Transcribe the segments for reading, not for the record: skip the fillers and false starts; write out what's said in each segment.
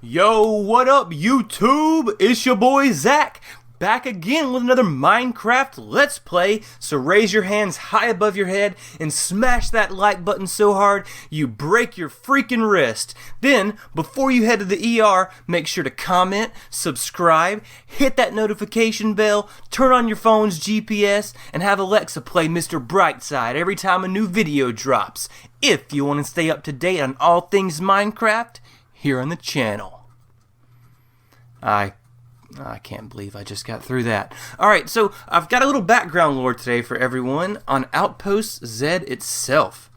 Yo, what up, YouTube? It's your boy Zach, back again with another Minecraft Let's Play. So raise your hands high above your head and smash that like button so hard you break your freaking wrist. Then, before you head to the ER, make sure to comment, subscribe, hit that notification bell, turn on your phone's GPS, and have Alexa play Mr. Brightside every time a new video drops. If you want to stay up to date on all things Minecraft here on the channel. I can't believe I just got through that. Alright, so I've got a little background lore today for everyone on Outpost Z itself.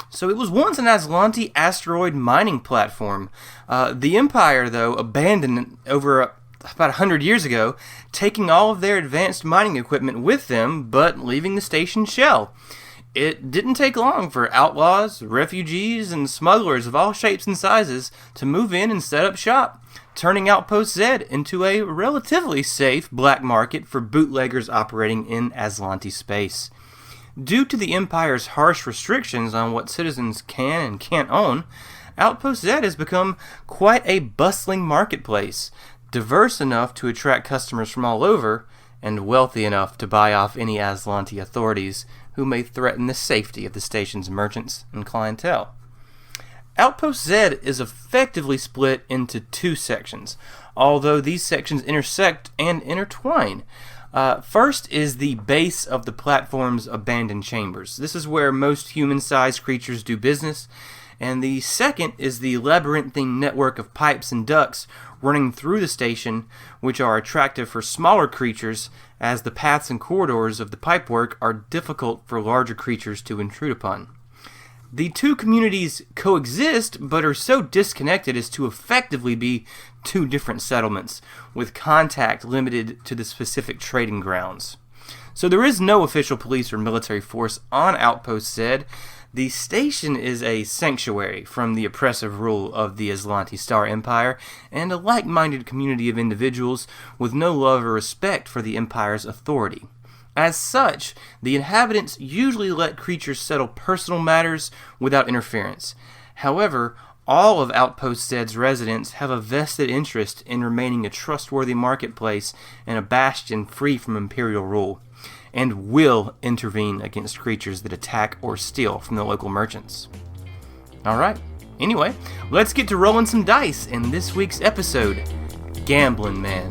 So it was once an Aslanti asteroid mining platform. The Empire, though, abandoned it over about 100 years ago, taking all of their advanced mining equipment with them, but leaving the station shell. It didn't take long for outlaws, refugees, and smugglers of all shapes and sizes to move in and set up shop, turning Outpost Z into a relatively safe black market for bootleggers operating in Aslanti space. Due to the Empire's harsh restrictions on what citizens can and can't own, Outpost Z has become quite a bustling marketplace, diverse enough to attract customers from all over, and wealthy enough to buy off any Aslanti authorities who may threaten the safety of the station's merchants and clientele. Outpost Z is effectively split into two sections, although these sections intersect and intertwine. First is the base of the platform's abandoned chambers. This is where most human-sized creatures do business. And the second is the labyrinthine network of pipes and ducts running through the station, which are attractive for smaller creatures, as the paths and corridors of the pipework are difficult for larger creatures to intrude upon. The two communities coexist, but are so disconnected as to effectively be two different settlements, with contact limited to the specific trading grounds. So there is no official police or military force on Outpost Z. The station is a sanctuary from the oppressive rule of the Aslanti Star Empire, and a like-minded community of individuals with no love or respect for the Empire's authority. As such, the inhabitants usually let creatures settle personal matters without interference. However, all of Outpost Z's residents have a vested interest in remaining a trustworthy marketplace and a bastion free from Imperial rule, and will intervene against creatures that attack or steal from the local merchants. Alright, anyway, let's get to rolling some dice in this week's episode, Gamblin' Man.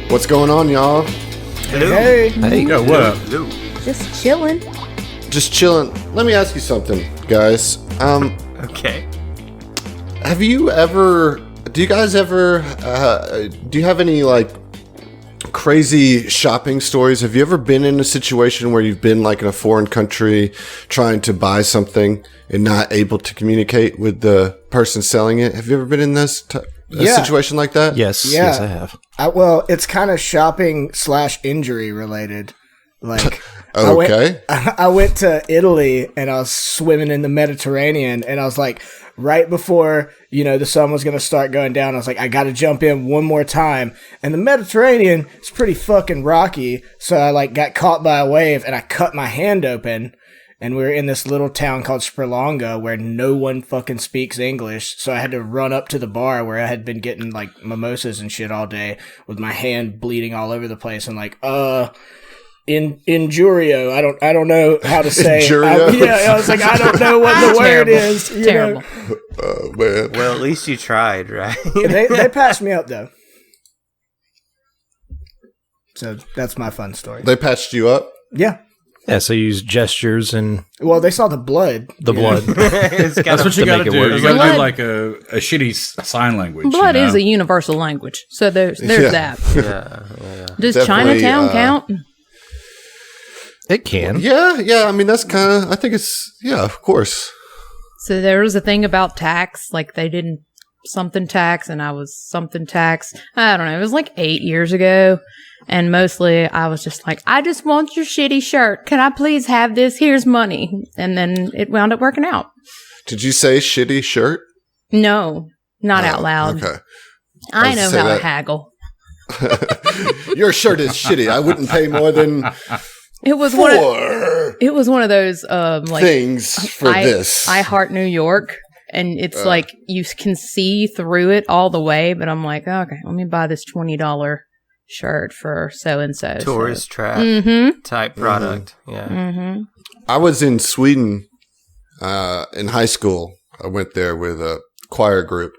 What's going on, y'all? Hello. Hey. Yo, what up? Hello. Just chilling. Just chilling. Let me ask you something, guys. Okay. Do you guys ever, do you have any, like, crazy shopping stories? Have you ever been in a situation where you've been, like, in a foreign country trying to buy something and not able to communicate with the person selling it? Have you ever been in this a situation like that? Yes, Yeah. yes, I have. Well, it's kind of shopping/injury related. Like, Okay. I went to Italy and I was swimming in the Mediterranean, and I was like, right before, the sun was going to start going down, I was like, I got to jump in one more time. And the Mediterranean is pretty fucking rocky. So I got caught by a wave and I cut my hand open. And we were in this little town called Spralonga where no one fucking speaks English. So I had to run up to the bar where I had been getting mimosas and shit all day with my hand bleeding all over the place. And injurio. I don't know how to say. I was like, I don't know what the word is. Terrible. Oh, man. Well, at least you tried, right? They passed me up though. So that's my fun story. They patched you up? Yeah. Yeah, so you use gestures and Well, they saw the blood. the blood. That's what you got to make it do. work. You got to Blood- do like a shitty sign language. Blood you know? is a universal language, so there's Yeah. that. Yeah. Does Definitely, Chinatown count? It can. Yeah. I mean, that's kind of. I think it's. Yeah, of course. So there was a thing about tax, like they didn't something tax, and I was something tax. I don't know. It was like 8 years ago, and mostly I was just like, I just want your shitty shirt. Can I please have this? Here's money. And then it wound up working out. Did you say shitty shirt? No, not out loud. Okay. I was know to say how to that- haggle. Your shirt is shitty. I wouldn't pay more than It was one of those like things for this. I heart New York, and it's like you can see through it all the way. But I'm like, okay, let me buy this $20 shirt for so and so. Tourist trap type product. Yeah. Mm-hmm. I was in Sweden in high school. I went there with a choir group.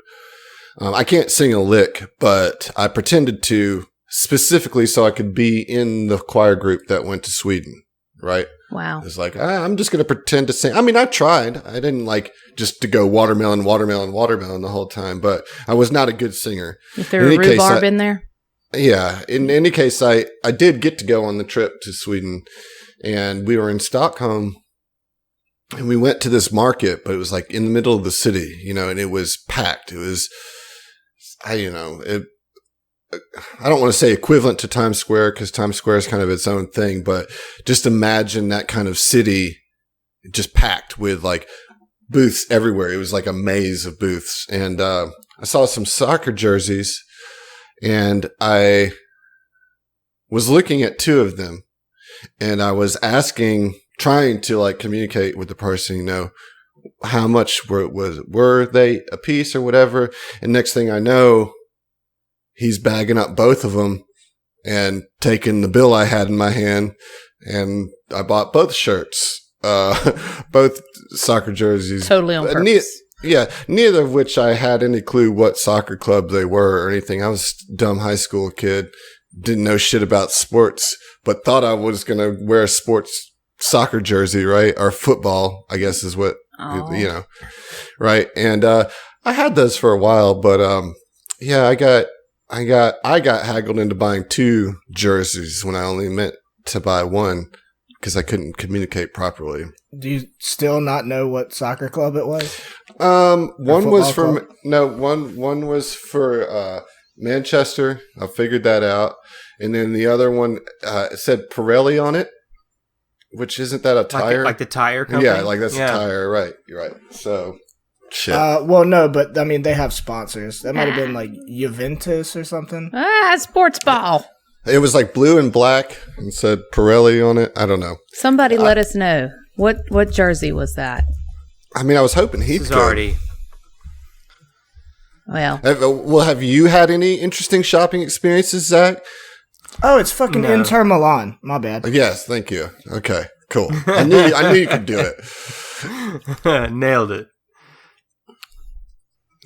I can't sing a lick, but I pretended to specifically so I could be in the choir group that went to Sweden, right? Wow. It's like, I'm just going to pretend to sing. I mean, I tried. I didn't like just to go watermelon the whole time, but I was not a good singer. Is there a rhubarb in there? Yeah. In any case, I did get to go on the trip to Sweden, and we were in Stockholm, and we went to this market, but it was like in the middle of the city, and it was packed. It was, I don't want to say equivalent to Times Square because Times Square is kind of its own thing, but just imagine that kind of city just packed with like booths everywhere. It was like a maze of booths. And I saw some soccer jerseys, and I was looking at two of them, and I was trying to like communicate with the person, how much were they a piece or whatever. And next thing I know, he's bagging up both of them and taking the bill I had in my hand, and I bought both shirts, both soccer jerseys. Totally on purpose. Neither of which I had any clue what soccer club they were or anything. I was a dumb high school kid, didn't know shit about sports, but thought I was going to wear a sports soccer jersey, right? Or football, I guess is what, right? And I had those for a while, but I got haggled into buying two jerseys when I only meant to buy one because I couldn't communicate properly. Do you still not know what soccer club it was? One was club? one was for Manchester. I figured that out, and then the other one it said Pirelli on it, which isn't that a tire? Like the tire company? Yeah, like that's a tire, right? You're right. So. Shit. Well, no, but I mean, they have sponsors. That might have been like Juventus or something. Sports ball. It was like blue and black and said Pirelli on it. I don't know. Somebody let us know. What jersey was that? I mean, I was hoping he could. already. Well, Have you had any interesting shopping experiences, Zach? Oh, it's fucking No. Inter Milan. My bad. Yes, thank you. Okay, cool. I knew you could do it. Nailed it.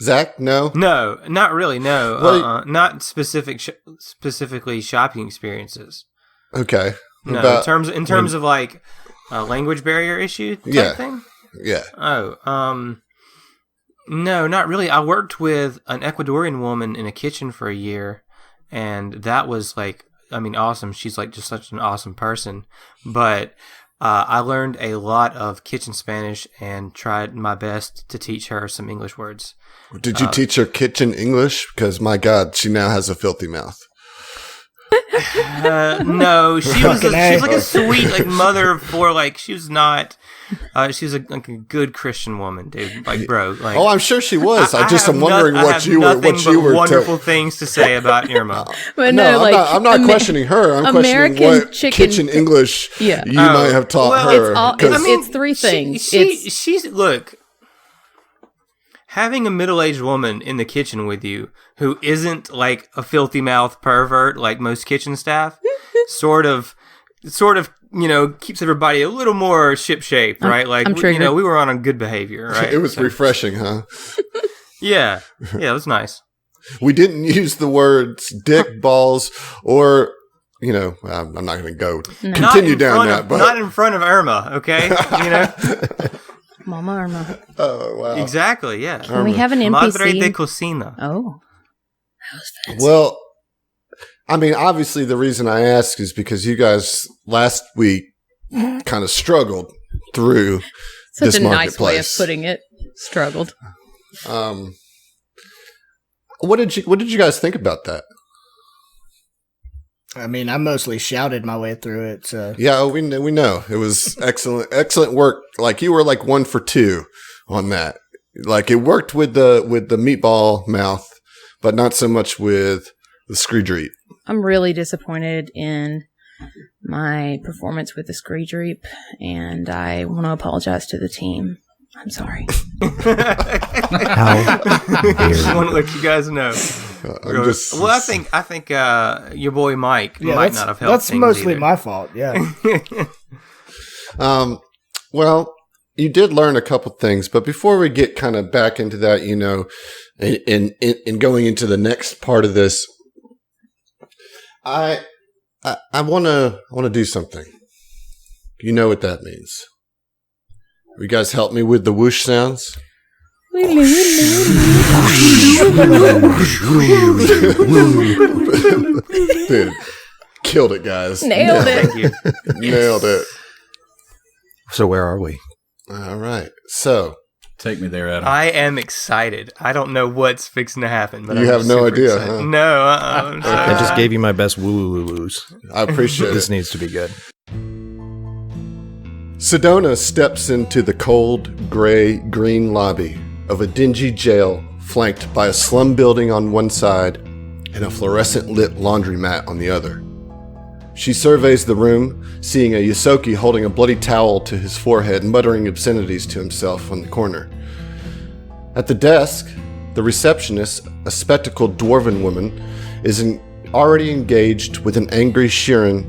Zach, no? No, not really. No, Well, not specifically shopping experiences. Okay. No, in terms of like language barrier issue type thing. Yeah. Oh, no, not really. I worked with an Ecuadorian woman in a kitchen for a year, and that was like, I mean, awesome. She's like just such an awesome person, but I learned a lot of kitchen Spanish and tried my best to teach her some English words. Did you teach her kitchen English? Because my God, she now has a filthy mouth. No, she was Fucking she's like A. a sweet like mother of four. Like she was not. She was like a good Christian woman, dude. Like bro. Like Oh, I'm sure she was. I just am wondering I what have you were. Wonderful things to say about Irma. but No, like, I'm not questioning her. I'm American questioning what chicken- kitchen English Yeah. you might have taught well, her. it's all- 'cause- it's three things. She's look. Having a middle-aged woman in the kitchen with you who isn't like a filthy mouth pervert like most kitchen staff, sort of, keeps everybody a little more ship-shape, right? Like, I'm triggered. we were on good behavior, right? it was refreshing, huh? Yeah, it was nice. We didn't use the words dick, balls, or I'm not going to go No. continue down that. But not in front of Irma, okay? Mama Irma. oh wow, Exactly, yeah. Can we have an Madre de NPC? Cocina. Oh. Well, I mean, obviously, the reason I ask is because you guys last week kind of struggled through Such this a nice way of marketplace. putting it. Struggled. What did you guys think about that? I mean, I mostly shouted my way through it. So Yeah, we know it was excellent work. Like you were like 1 for 2 on that. Like it worked with the meatball mouth, but not so much with the Screedreep. I'm really disappointed in my performance with the Screedreep, and I want to apologize to the team. I'm sorry. How Just want to let you guys know. Well, I think your boy Mike might not have helped. That's things mostly either. my fault. Yeah. Well, you did learn a couple things, but before we get kind of back into that, in going into the next part of this, I want to do something. You know what that means. You guys help me with the whoosh sounds? Dude, killed it, guys. Nailed it. Thank you. Nailed it. So where are we? All right. So, Take me there, Adam. I am excited. I don't know what's fixing to happen, but You I'm have no super idea, excited. huh? No, I'm sorry. I just gave you my best woo-woo-woos. I appreciate This it. needs to be good. Sedona steps into the cold, gray-green lobby of a dingy jail flanked by a slum building on one side and a fluorescent-lit laundromat on the other. She surveys the room, seeing a Yosoki holding a bloody towel to his forehead and muttering obscenities to himself on the corner. At the desk, the receptionist, a spectacled dwarven woman, is already engaged with an angry Shirin,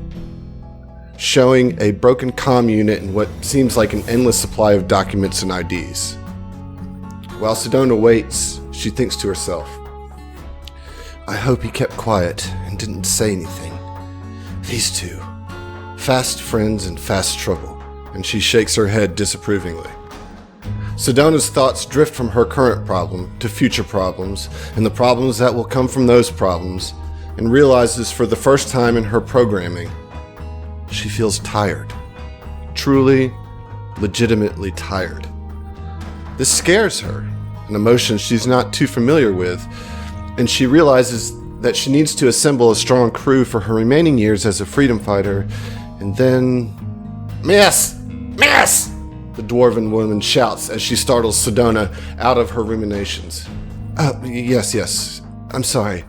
showing a broken comm unit and what seems like an endless supply of documents and IDs. While Sedona waits, she thinks to herself, I hope he kept quiet and didn't say anything. These two, fast friends and fast trouble, and she shakes her head disapprovingly. Sedona's thoughts drift from her current problem to future problems and the problems that will come from those problems, and realizes for the first time in her programming, she feels tired. Truly, legitimately tired. This scares her, an emotion she's not too familiar with, and she realizes that she needs to assemble a strong crew for her remaining years as a freedom fighter, and then... Miss! Miss! The dwarven woman shouts as she startles Sedona out of her ruminations. Yes. I'm sorry.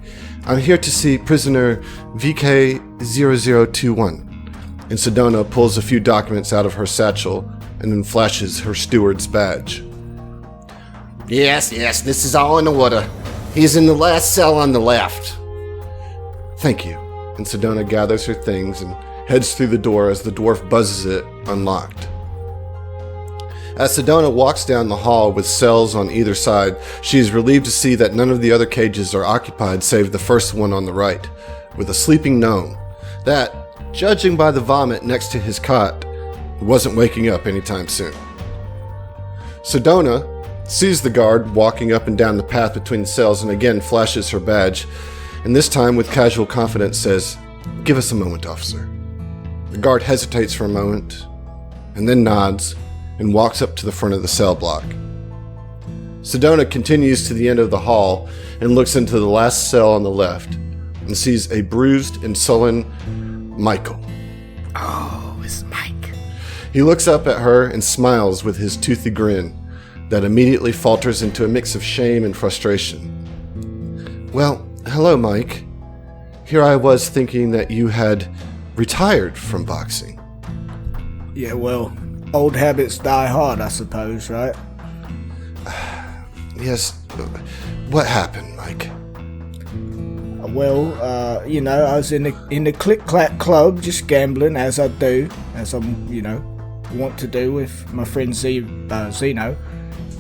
I'm here to see prisoner VK0021. And Sedona pulls a few documents out of her satchel and then flashes her steward's badge. Yes, this is all in order. He's in the last cell on the left. Thank you. And Sedona gathers her things and heads through the door as the dwarf buzzes it unlocked. As Sedona walks down the hall with cells on either side, she is relieved to see that none of the other cages are occupied save the first one on the right, with a sleeping gnome that, judging by the vomit next to his cot, wasn't waking up anytime soon. Sedona sees the guard walking up and down the path between the cells and again flashes her badge, and this time with casual confidence says, "Give us a moment, officer." The guard hesitates for a moment, and then nods, and walks up to the front of the cell block. Sedona continues to the end of the hall and looks into the last cell on the left, and sees a bruised and sullen Michael. Oh, it's Mike. He looks up at her and smiles with his toothy grin that immediately falters into a mix of shame and frustration. Well, hello, Mike. Here I was thinking that you had retired from boxing. Yeah, well, old habits die hard, I suppose, right? Yes. What happened, Mike? Well, I was in the Click Clack Club, just gambling as I do, as I'm, want to do with my friend Zeno,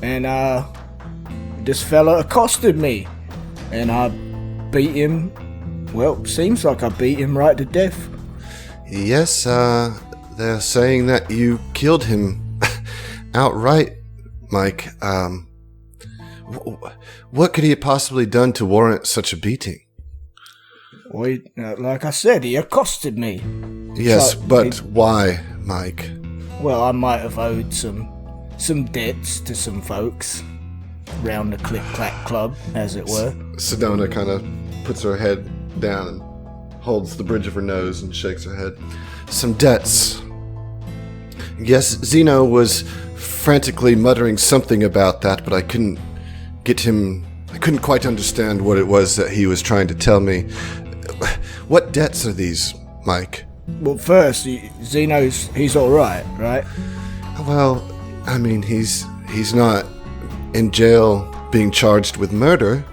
and this fella accosted me, and I beat him. Well, seems like I beat him right to death. Yes, they're saying that you killed him outright, Mike. What could he have possibly done to warrant such a beating? Well, like I said, he accosted me. Yes, So, but why, Mike? Well, I might have owed some debts to some folks round the Click Clack Club, as it were. Sedona kind of puts her head down and holds the bridge of her nose and shakes her head. Some debts. Yes, Zeno was frantically muttering something about that, but I couldn't quite understand what it was that he was trying to tell me. What debts are these, Mike? Well, first, Zeno's, he's alright, right? Well, I mean, he's not in jail being charged with murder.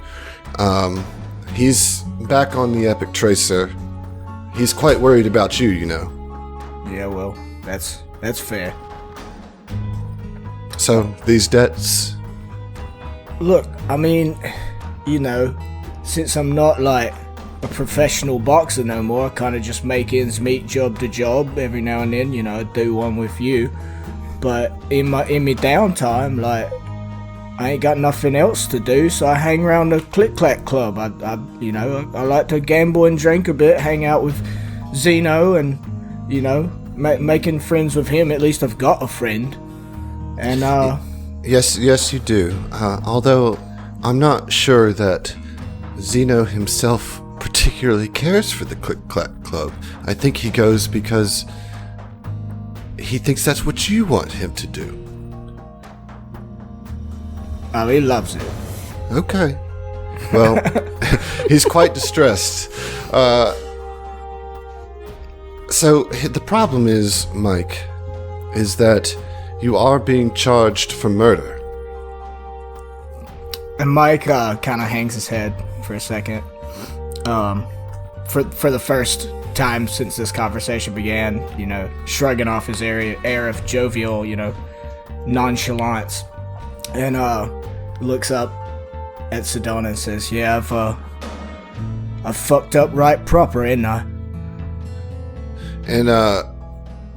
He's back on the Epic Tracer. He's quite worried about you, you know. Yeah, well, that's fair. So, these debts... Look, I mean, you know, since I'm not like a professional boxer no more, I kind of just make ends meet job to job every now and then, you know, do one with you. But in my downtime, like, I ain't got nothing else to do, so I hang around the Click Clack Club. I like to gamble and drink a bit, hang out with Zeno, and, you know, making friends with him. At least I've got a friend. And, Yes, you do. Although, I'm not sure that Zeno himself particularly cares for the Click Clack Club. I think he goes because he thinks that's what you want him to do. oh, he loves it. Okay. Well, he's quite distressed. So, the problem is, Mike, is that you are being charged for murder. And Mike kind of hangs his head for a second. For the first time since this conversation began, you know, shrugging off his air of jovial, you know, nonchalance, and looks up at Sedona and says, "Yeah, I've fucked up right proper, ain't I?" And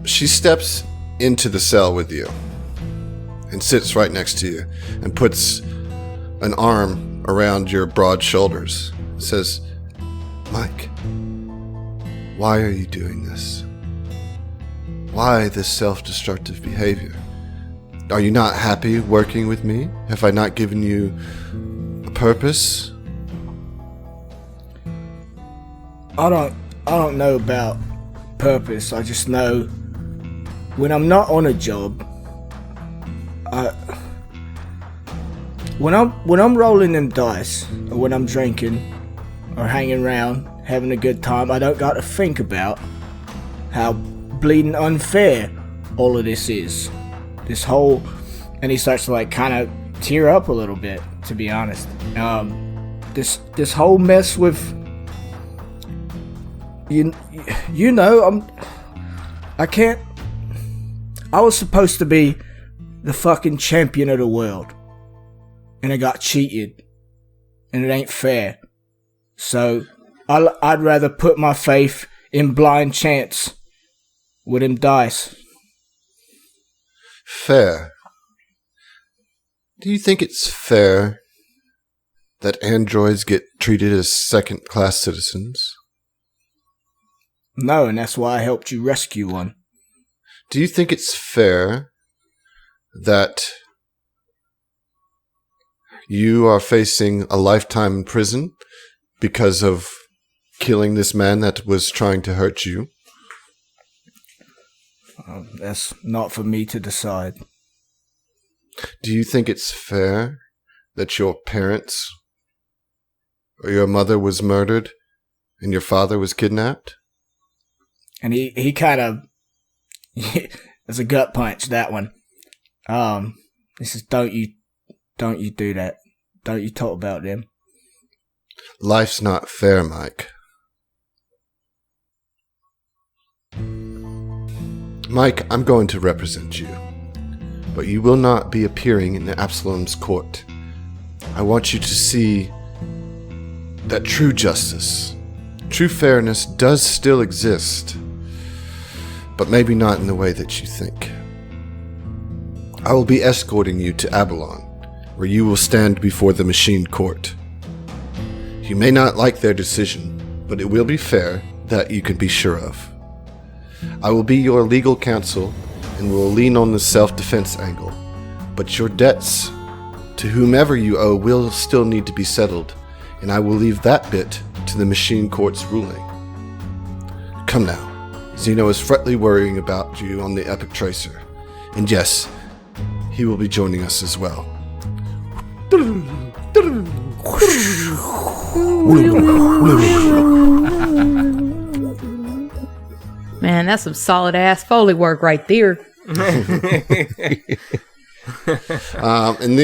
she steps into the cell with you and sits right next to you and puts an arm around your broad shoulders. Says, "Mike, why are you doing this? Why this self-destructive behavior? Are you not happy working with me? Have I not given you a purpose?" I don't know about purpose. I just know when I'm not on a job, when I'm rolling them dice, or when I'm drinking, or hanging around, having a good time, I don't got to think about how bleeding unfair all of this is. This whole, and he starts to like kind of tear up a little bit, to be honest. This whole mess with, you know, I was supposed to be the fucking champion of the world, and I got cheated, and it ain't fair. So I'd rather put my faith in blind chance with them dice. Fair. Do you think it's fair that androids get treated as second-class citizens? No, and that's why I helped you rescue one. Do you think it's fair that you are facing a lifetime in prison because of killing this man that was trying to hurt you? That's not for me to decide. Do you think it's fair that your parents or your mother was murdered and your father was kidnapped? And he kind of, it's a gut punch, that one. This is, don't you do that. Don't you talk about them. Life's not fair, Mike. Mike, I'm going to represent you, but you will not be appearing in Absalom's court. I want you to see that true justice, true fairness does still exist. but maybe not in the way that you think. I will be escorting you to Abalon, where you will stand before the machine court. You may not like their decision, but it will be fair, that you can be sure of. I will be your legal counsel and will lean on the self-defense angle, but your debts to whomever you owe will still need to be settled, and I will leave that bit to the machine court's ruling. Come now, Zeno is fretly worrying about you on the Epic Tracer, and yes, he will be joining us as well. Man, that's some solid ass Foley work right there. And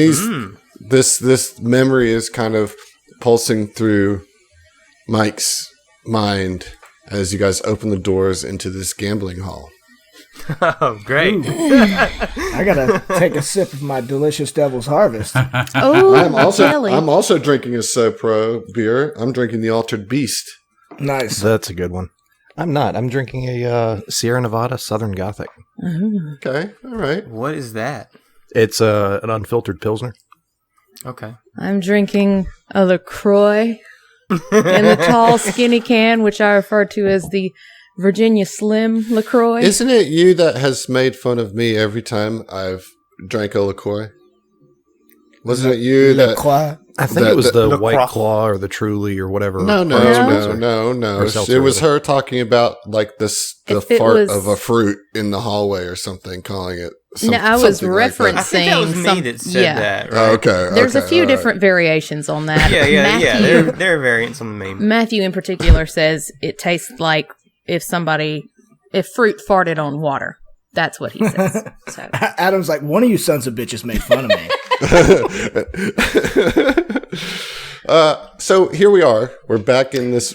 this memory is kind of pulsing through Mike's mind as you guys open the doors into this gambling hall. Oh, great. I gotta take a sip of my delicious Devil's Harvest. Oh, I'm also drinking a SoPro beer. I'm drinking the Altered Beast. Nice. That's a good one. I'm not. I'm drinking a Sierra Nevada Southern Gothic. Okay, all right. What is that? It's an unfiltered Pilsner. Okay. I'm drinking a LaCroix in the tall, skinny can, which I refer to as the Virginia Slim LaCroix. Isn't it you that has made fun of me every time I've drank a LaCroix? Wasn't it you that... LaCroix? I think it was the White Croix. Claw or the Truly or whatever. No. Or seltzer, It was rather. her talking about like the If it fart was- of a fruit in the hallway or something, calling it. No, I was something like that. I think that was Saying me some- that said yeah. that, Oh, right? okay. There's a okay, few all right. different variations on that. Yeah. Matthew, There are variants on the meme. Matthew in particular says it tastes like if fruit farted on water. That's what he says. So Adam's like, one of you sons of bitches made fun of me. So here we are. We're back in this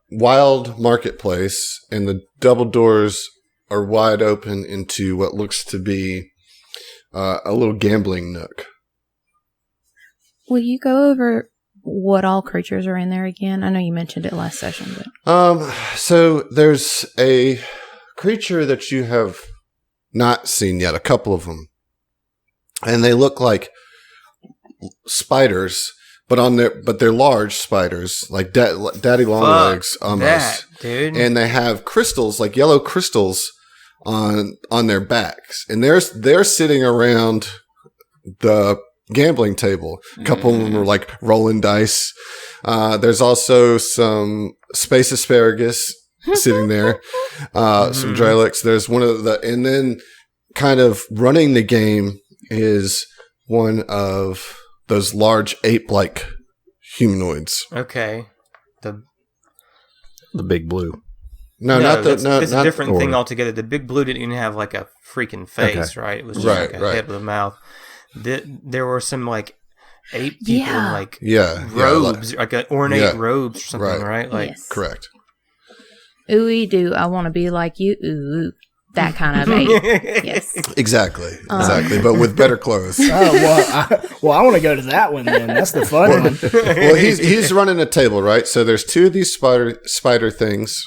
wild marketplace, and the double doors are wide open into what looks to be a little gambling nook. will you go over what all creatures are in there again? I know you mentioned it last session, but So there's a creature that you have not seen yet, a couple of them, and they look like spiders, but they're large spiders, like daddy long legs almost. That, dude. And they have crystals, like yellow crystals, on their backs, and they're sitting around the gambling table. A couple of them are like rolling dice. There's also some space asparagus sitting there, some Drelix. There's one of and then kind of running the game is one of those large ape-like humanoids. Okay. The Big Blue. That's a different thing altogether. The Big Blue didn't even have like a freaking face, right? It was just like a head with a mouth. There were some like ape people in like robes, like ornate robes or something, right? Like yes. Correct. Ooey doo, I want to be like you. Ooh, that kind of ape. Yes. Exactly. But with better clothes. I want to go to that one then. That's the fun one. Well, he's running a table, right? So there's two of these spider things,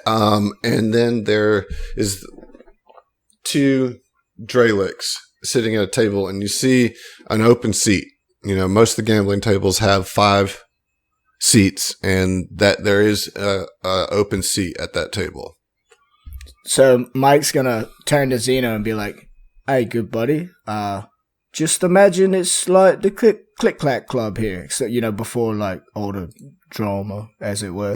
and then there is two Drelix sitting at a table, and you see an open seat. You know, most of the gambling tables have 5 seats, and that there is a open seat at that table. So Mike's gonna turn to Zeno and be like, "Hey, good buddy. Just imagine it's like the Click Clack Club here, except before like all the drama, as it were."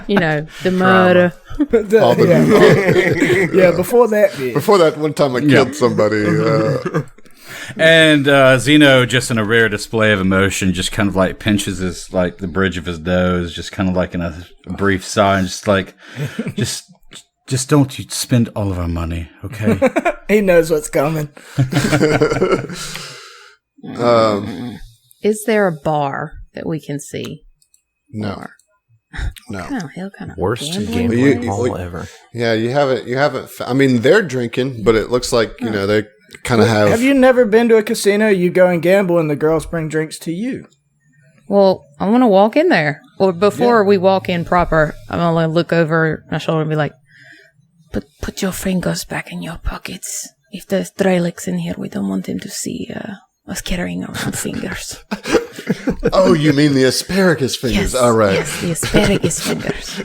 The murder. Before that bit. Before that one time I killed somebody. And Zeno, just in a rare display of emotion, just kind of like pinches the bridge of his nose, just kind of like in a brief sigh, and just like, just don't you spend all of our money, okay? He knows what's coming. Is there a bar that we can see? No. No. What kind of Worst gambling gambling place? hall ever. Yeah, you haven't. I mean, they're drinking, but it looks like they kind of have. Have you never been to a casino? You go and gamble, and the girls bring drinks to you. Well, I want to walk in there. or before we walk in proper, I'm gonna look over my shoulder and be like, "Put your fingers back in your pockets. If there's Drelix in here, we don't want him to see us carrying around fingers." Oh, you mean the asparagus fingers? Yes, All right. yes, the asparagus fingers.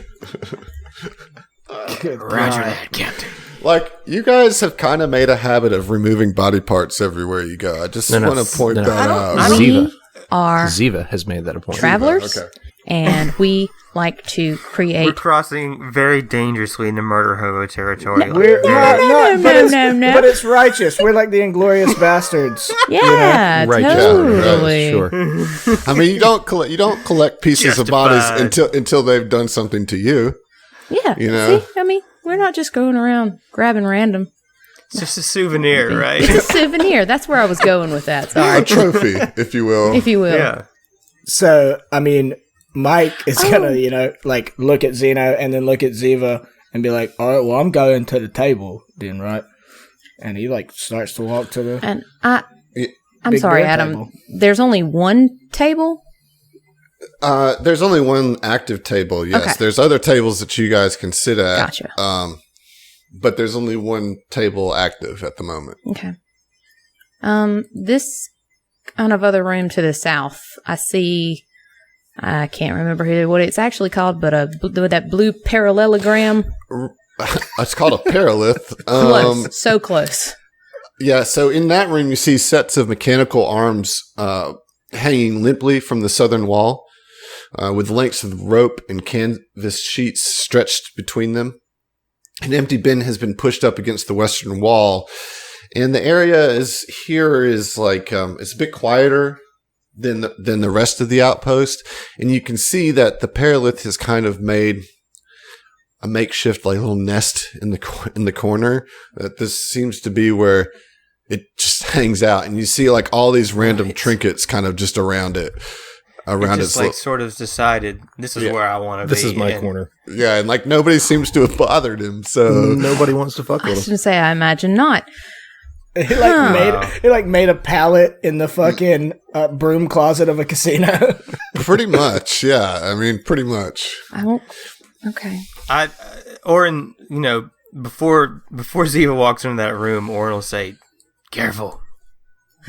Roger that, Captain. Like, you guys have kind of made a habit of removing body parts everywhere you go. I just want to point that out. Ziva. Are Ziva has made that a point. travelers, Okay. and we like to We're create. crossing very dangerously into murder hobo territory. We're No. but it's righteous. We're like the Inglorious Bastards. Yeah, Right, totally. Sure. I mean, you don't collect pieces of bodies until they've done something to you. Yeah, You know? See, I mean, we're not just going around grabbing random. It's just a souvenir, right? It's a souvenir. That's where I was going with that. A Sorry, trophy, if you will. if you will. Yeah. So, I mean, Mike is gonna, like look at Zeno and then look at Ziva and be like, "All right, well, I'm going to the table, then, right?" And he like starts to walk to the. And I'm Big sorry, bear Adam. table. There's only one table. There's only one active table, yes. Okay. There's other tables that you guys can sit at. Gotcha. But there's only one table active at the moment. Okay. This kind of other room to the south, I see. I can't remember what it's actually called, but that blue parallelogram. It's called a paralith. Close, so close. Yeah, so in that room, you see sets of mechanical arms hanging limply from the southern wall, with lengths of rope and canvas sheets stretched between them. An empty bin has been pushed up against the western wall, and the area is like it's a bit quieter than the rest of the outpost, and you can see that the paralith has kind of made a makeshift like little nest in the corner. That this seems to be where it just hangs out, and you see like all these random trinkets kind of just around it. Around It just like sort of decided this is where I want to be. This is my and corner. Yeah, and like nobody seems to have bothered him, so Nobody wants to fuck I with was him. going to say, I imagine not. He made a pallet in the fucking broom closet of a casino. pretty much, yeah. I mean, pretty much. I won't. Okay. Oren, before Ziva walks into that room, Oren will say, "Careful,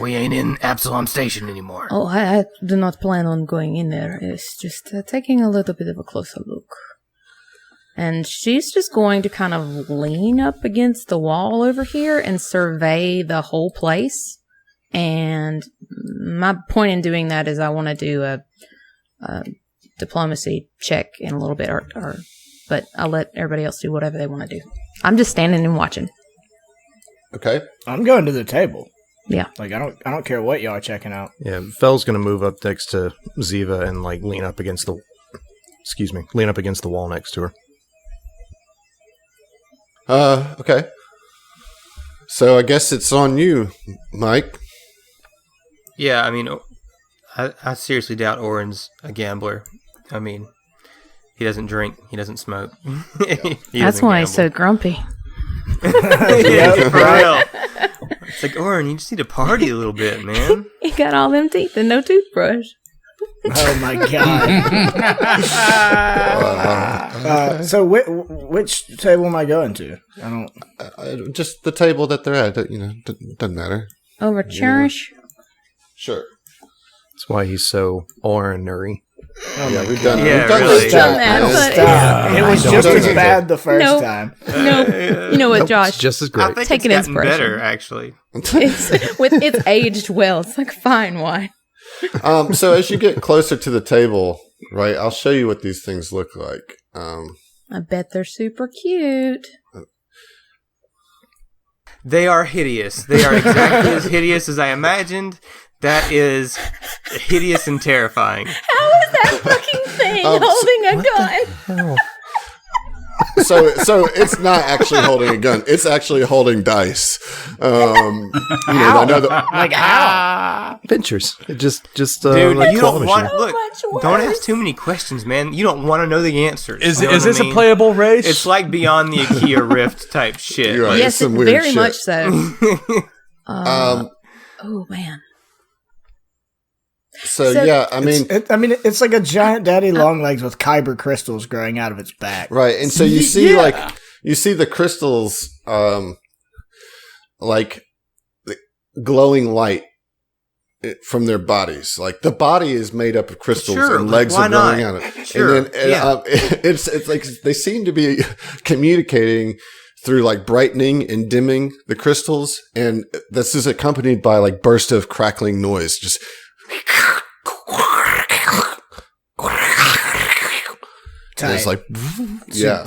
we ain't in Absalom Station anymore." Oh, I do not plan on going in there. It's just taking a little bit of a closer look. And she's just going to kind of lean up against the wall over here and survey the whole place. And my point in doing that is I want to do a diplomacy check in a little bit, but I'll let everybody else do whatever they want to do. I'm just standing and watching. Okay. I'm going to the table. Yeah. Like I don't care what y'all are checking out. Yeah, Fell's gonna move up next to Ziva and like lean up against the wall next to her. Okay. So I guess it's on you, Mike. Yeah, I mean, I seriously doubt Oren's a gambler. I mean, he doesn't drink, he doesn't smoke. That's why he's so grumpy. Yeah, for real. It's like, Oren, you just need to party a little bit, man. He got all them teeth and no toothbrush. Oh my god! So which table am I going to? I don't. Just the table that they're at. Doesn't matter. Over Cherish. Sure. That's why he's so ornery. Yeah, we've done. Yeah, we've done really. this chat. Done that, Stop. It was just as Okay. bad the first Nope. time. No, you know what, Josh? It's just as I great. think Take it's an gotten inspiration. better, actually. It's aged well. It's like fine wine. So as you get closer to the table, right, I'll show you what these things look like. I bet they're super cute. They are hideous. They are exactly as hideous as I imagined. That is hideous and terrifying. How is that fucking thing holding a gun? So it's not actually holding a gun. It's actually holding dice. I know that, Like how? Ventures. Just Dude, like you claw don't machine. want look. much Don't worse. ask too many questions, man. You don't want to know the answers. Is You know what this I a mean? playable race? It's like beyond the IKEA Rift type shit. You're right. Yes, It's some it's weird very shit. much so. Oh man. So yeah, I mean, it's like a giant daddy long legs with kyber crystals growing out of its back. right. And so you see you see the crystals, like the glowing light from their bodies. Like the body is made up of crystals and legs are glowing out of it. Sure. And then it's like they seem to be communicating through like brightening and dimming the crystals, and this is accompanied by like bursts of crackling noise, just and it's like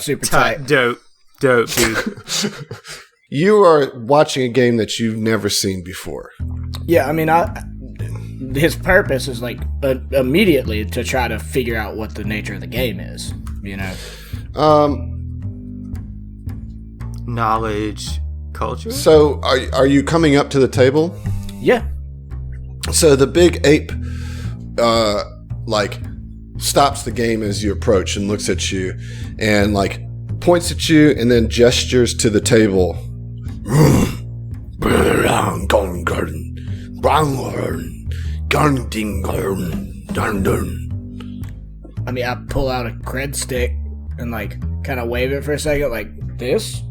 super tight. Dope, dude. You are watching a game that you've never seen before. Yeah, I mean, his purpose is like immediately to try to figure out what the nature of the game is. You know. Knowledge, culture. So are you coming up to the table? Yeah. So the big ape, like, stops the game as you approach and looks at you and, like, points at you and then gestures to the table. I mean, I pull out a cred stick and, like, kind of wave it for a second, like, this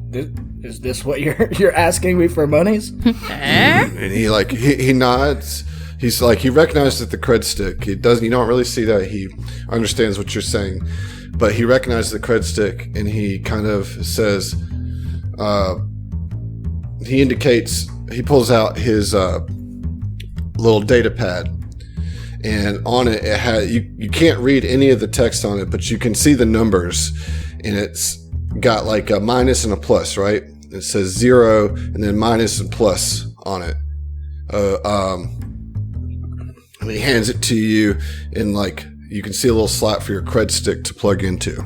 is this what you're asking me for monies? And he nods. He's like, he recognizes the cred stick. You don't really see that he understands what you're saying, but he recognizes the cred stick and he kind of says, he pulls out his little data pad, and on it has you can't read any of the text on it, but you can see the numbers, and it's got like a minus and a plus, right? It says 0 and then minus and plus on it. And he hands it to you, and like you can see a little slot for your cred stick to plug into.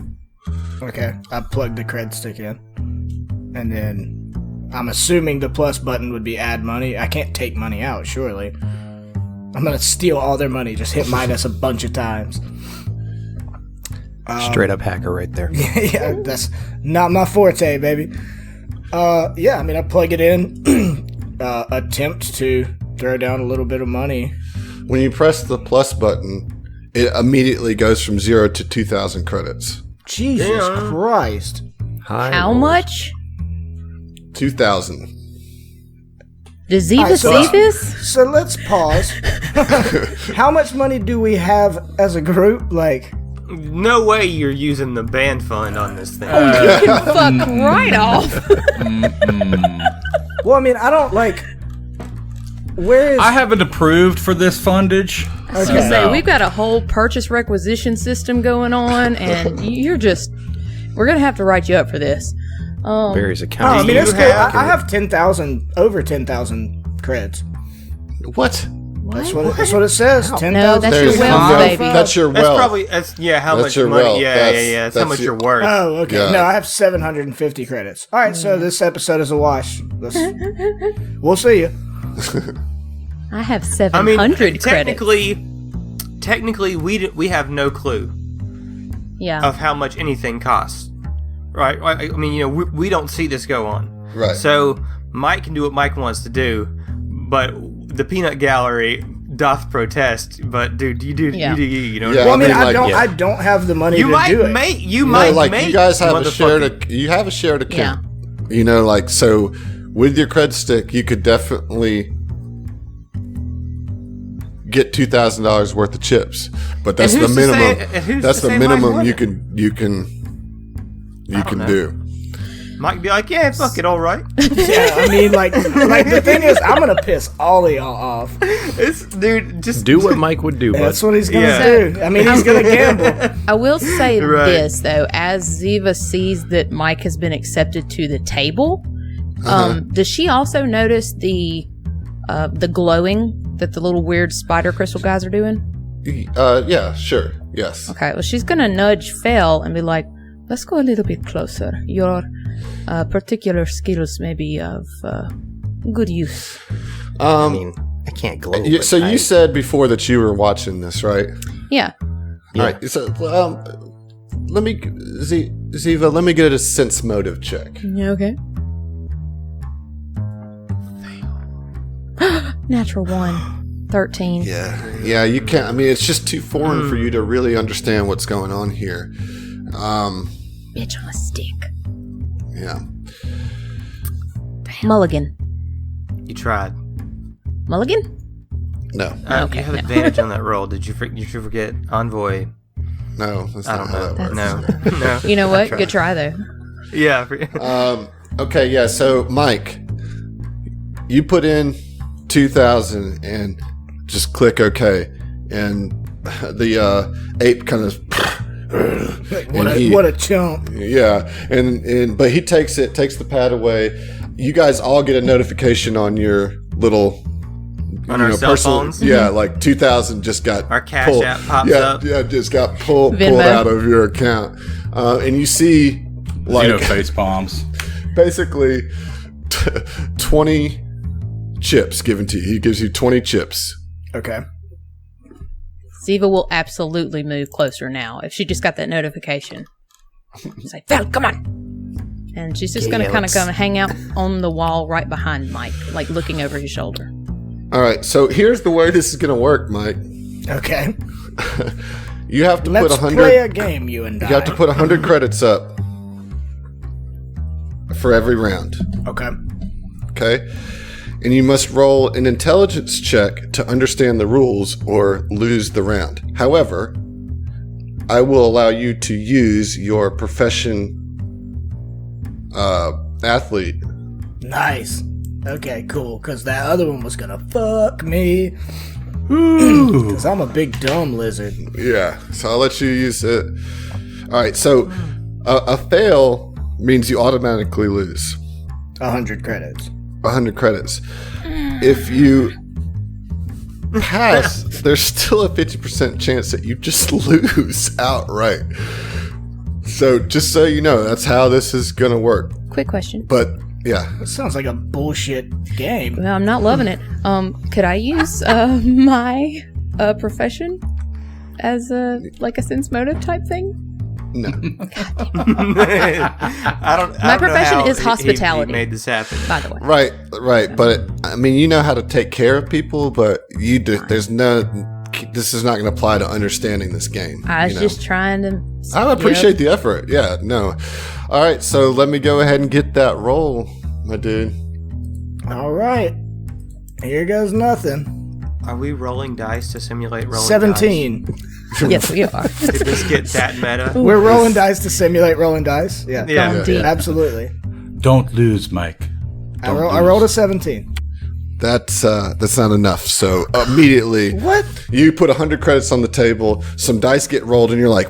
Okay, I plugged the cred stick in, and then I'm assuming the plus button would be add money. I can't take money out, surely. I'm gonna steal all their money, just hit minus a bunch of times. Straight up hacker right there. Yeah, that's not my forte, baby. Yeah, I mean, I plug it in, attempt to throw down a little bit of money. When you press the plus button, it immediately goes from 0 to 2,000 credits. Jesus Christ. How much? 2,000. Does Ziva see this? So let's pause. How much money do we have as a group? Like, No way you're using the band fund on this thing. You can fuck right off. well, I mean, I don't like. Where is? I haven't approved for this fundage. I was gonna say, we've got a whole purchase requisition system going on, and we're gonna have to write you up for this. Barry's Oh, account. I mean, it's good. I have 10,000, over 10,000 creds. What? That's what it says. 10,000. No, that's There's your wealth, no- baby. That's your That's wealth. probably how That's much your money. wealth. That's how much your- you're worth. Oh, okay. Yeah. No, I have 750 credits. All right, so this episode is a wash. We'll see you. I have I mean, 700 credits. technically, we have no clue Yeah. of how much anything costs, right? I mean, we don't see this go on, Right. So Mike can do what Mike wants to do, but the peanut gallery doth protest. But dude, you do, Yeah. you know. Yeah. Well, I mean, I mean, I don't have the money You to might do it. make. You No, might like make. you guys have a shared. motherfucking- You have a shared account. Yeah. You know, like so. With your cred stick, you could definitely get $2,000 worth of chips, but that's And the who's to say- minimum. and who's That's to the say Mike minimum wouldn't? you can know. do. Mike be like, yeah, fuck it, all right. Yeah, I mean, like the thing is, I'm gonna piss all of y'all off. It's, dude, just Do what Mike would do, That's bud. what he's gonna Yeah. do. I mean, he's gonna gamble. I will say Right. this though, as Ziva sees that Mike has been accepted to the table, does she also notice the glowing that the little weird spider crystal guys are doing? Yeah, sure, yes. Okay, well she's gonna nudge Fel and be like, "Let's go a little bit closer. Your particular skills may be of good use." I mean, I can't glow. but So you said before that you were watching this, right? Yeah. All right. So let me, Ziva, let me get a sense motive check. Okay. Natural one. 13. Yeah, you can't. I mean, it's just too foreign for you to really understand what's going on here. Bitch on a stick. Yeah. Mulligan. You tried. Mulligan? No, Okay, You have no. advantage on that roll. Did you forget Envoy? no, that's I not don't how that know. works. No. You know what? tried. Good try, though. Yeah. Okay, yeah. So, Mike, you put in 2,000 and just click OK, and the ape kind of. What a chump. Yeah, but he takes the pad away. You guys all get a notification on your little On our cell phones? Yeah, like 2,000 just got Our Cash pulled. App pops yeah, up. Yeah, just got pulled Venmo. out of your account, and you see like face palms. basically 20 chips given to you. He gives you 20 chips. Okay. Ziva will absolutely move closer now if she just got that notification. She's like, Val, come on. And she's just going to kind of come hang out on the wall right behind Mike, like looking over his shoulder. All right, so here's the way this is going to work, Mike. Okay. You have to Let's put 100. play a game, you and I. You have to put 100 credits up for every round. Okay. Okay? And you must roll an intelligence check to understand the rules or lose the round. However, I will allow you to use your profession athlete. Nice. Okay, cool. Because that other one was going to fuck me. Because I'm a big dumb lizard. Yeah, so I'll let you use it. All right, so a fail means you automatically lose 100 credits. 100 credits. If you pass, there's still a 50% chance that you just lose outright. So just so you know, that's how this is going to work. Quick question. But yeah, That sounds like a bullshit game. Well, I'm not loving it. Could I use my profession as a sense motive type thing? no. I don't. My profession know how is hospitality. He made this happen. By the way. Right. But I mean, you know how to take care of people, but you do, there's no. This is not going to apply to understanding this game. I was you know? just trying to. I appreciate the effort. Yeah, no. All right, so let me go ahead and get that roll, my dude. All right. Here goes nothing. Are we rolling dice to simulate rolling 17. Yes, we are. dice? Did this get that meta? We're rolling dice to simulate rolling dice. Yeah. Yeah. Going deep. Absolutely. Don't lose, Mike. I rolled a 17. That's not enough. So immediately, What? you put 100 credits on the table. Some dice get rolled, and you're like,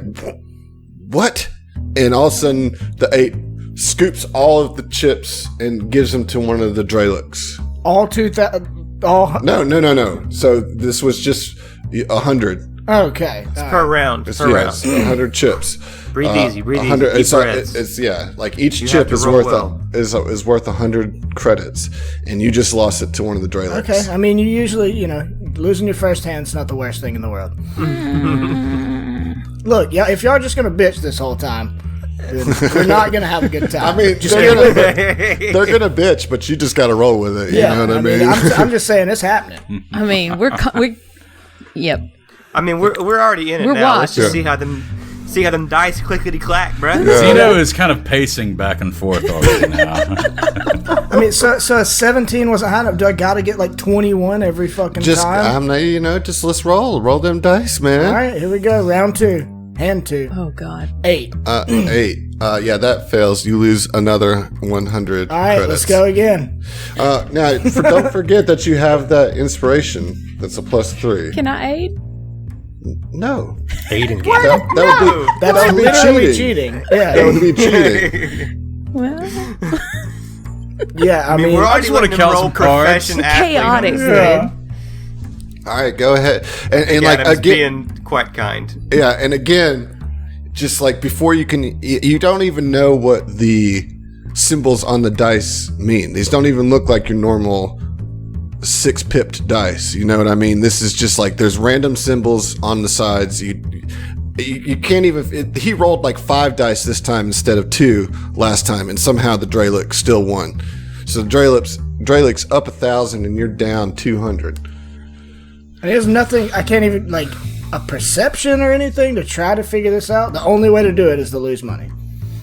"What?" And all of a sudden, the ape scoops all of the chips and gives them to one of the Drelix. All 2,000. All. No. So this was just 100. Okay. Per round. It's, Per round. 100 chips. Breathe easy. Breathe 100 easy. It's, Deep breaths. it's yeah, like each You have chip to is roll worth well. is worth 100 credits, and you just lost it to one of the Drelix. Okay. I mean, you usually, losing your first hand's not the worst thing in the world. Look, yeah, if y'all just gonna bitch this whole time, then we're not gonna have a good time. I mean, just they're kidding. gonna bitch, but you just got to roll with it. You Yeah, know what I mean? I'm just saying it's happening. I mean, yep. I mean, we're already in it We're now. Let's just watching. see how them dice clickety clack, bruh. Zeno is kind of pacing back and forth already now. I mean, so a 17 wasn't high enough. Do I gotta get like 21 every fucking just time? just let's roll them dice, man. All right, here we go. Round 2. Hand 2. Oh God. 8. 8. Yeah, that fails. You lose another 100 All right, credits. let's go again. Now, don't forget that you have that inspiration. That's a +3. Can I aid? No, Aiden game. that would be That's would be literally cheating. That Yeah, would be cheating. Well, yeah. I mean, We're already just wanna letting them count roll some cards. profession athlete. chaotic, Yeah. dude. All right, go ahead. And like Adam's again, being quite kind. yeah, and again, just like before you don't even know what the symbols on the dice mean. These don't even look like your normal 6-pipped dice. You know what I mean? This is just like there's random symbols on the sides. You can't even. He rolled like 5 dice this time instead of 2 last time, and somehow the Drelix still won. So the Drelix up 1,000, and you're down 200. And there's nothing, I can't even, like, a perception or anything to try to figure this out. The only way to do it is to lose money.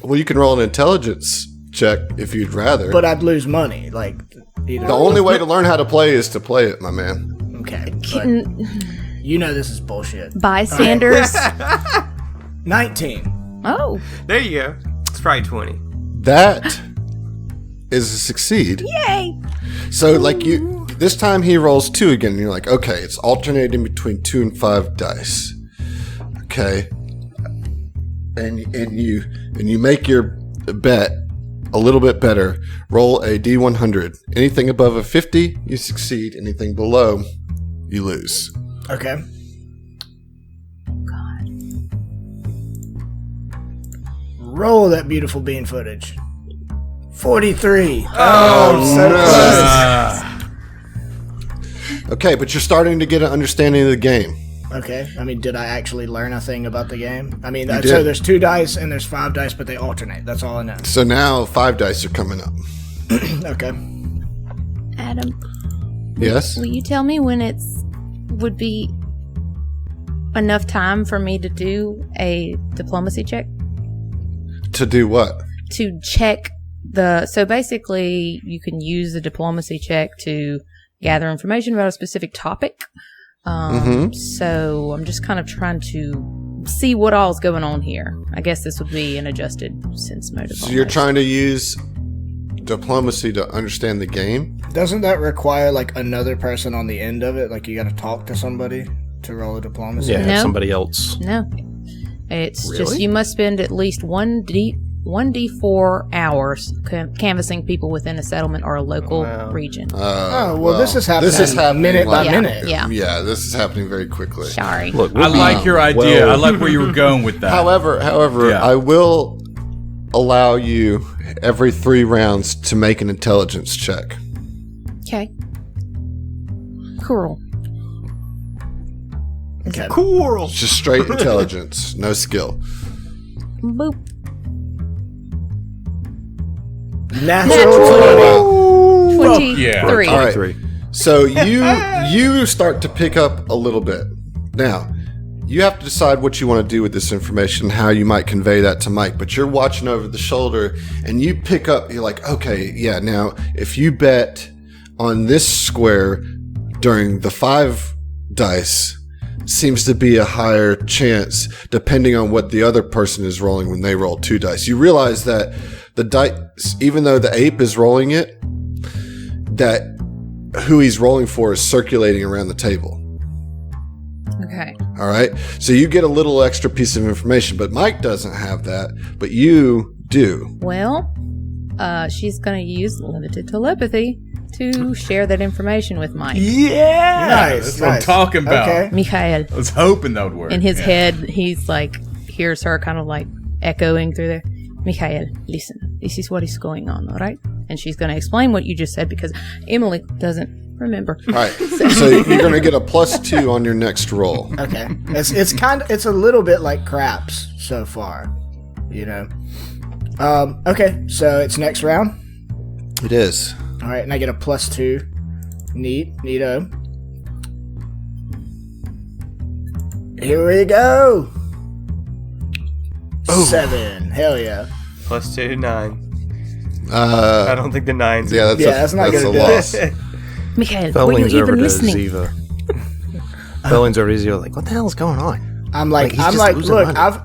Well, you can roll an intelligence check if you'd rather. But I'd lose money. Like, the only way to learn how to play is to play it, my man. Okay. But you know this is bullshit. Bystanders. 19. Oh. There you go. It's probably 20. That is a succeed. Yay. So, like, this time he rolls 2 again, and you're like, okay, it's alternating between 2 and 5 dice. Okay. And you make your bet a little bit better. Roll a D100. Anything above a 50, you succeed. Anything below, you lose. Okay. God. Roll that beautiful bean footage. 43. Okay, but you're starting to get an understanding of the game. Okay. I mean, did I actually learn a thing about the game? I mean, You so did. there's 2 dice and there's 5 dice, but they alternate. That's all I know. So now 5 dice are coming up. Okay. Adam, Yes? will you tell me when would be enough time for me to do a diplomacy check? To do what? To check so basically you can use the diplomacy check to gather information about a specific topic. So I'm just kind of trying to see what all's going on here. I guess this would be an adjusted sense motive. So you're trying to use diplomacy to understand the game? Doesn't that require, like, another person on the end of it? Like, you gotta talk to somebody to roll a diplomacy? Yeah, No. somebody else. No. It's just Really? you must spend at least 1d4 hours canvassing people within a settlement or a local region. This is happening minute by Yeah. minute. Yeah. This is happening very quickly. Sorry. Look, I like your idea. I like where you were going with that. However, Yeah. I will allow you every 3 rounds to make an intelligence check. Okay. Cool. Okay. Cool. Just straight intelligence, no skill. Boop. Natural 20. 23. All right. 3. So you start to pick up a little bit. Now, you have to decide what you want to do with this information, how you might convey that to Mike, but you're watching over the shoulder and you pick up, you're like, okay, yeah, now if you bet on this square during the 5 dice, seems to be a higher chance depending on what the other person is rolling when they roll 2 dice. You realize that the dice, even though the ape is rolling it, that who he's rolling for is circulating around the table. Okay. All right. So you get a little extra piece of information, but Mike doesn't have that, but you do. Well, she's going to use limited telepathy to share that information with Mike. Yeah. Nice. That's what I'm talking about. Okay. Mikhail. I was hoping that would work. In his head, he's like, hears her kind of like echoing through there. Mikhail, listen, this is what is going on, all right? And she's going to explain what you just said because Emily doesn't remember. All right. So you're going to get a +2 on your next roll. Okay. It's a little bit like craps so far, you know. Okay, so it's next round. It is. All right, and I get a +2. Neato. Here we go. 7. Hell yeah. +2, 9. I don't think the 9's. Yeah, That's not that's a gonna do loss. it. Mikhail, were Felling's you over even to listening? Ziva. Felling's over to Ziva, like, what the hell's going on? I'm like, he's just losing look, money.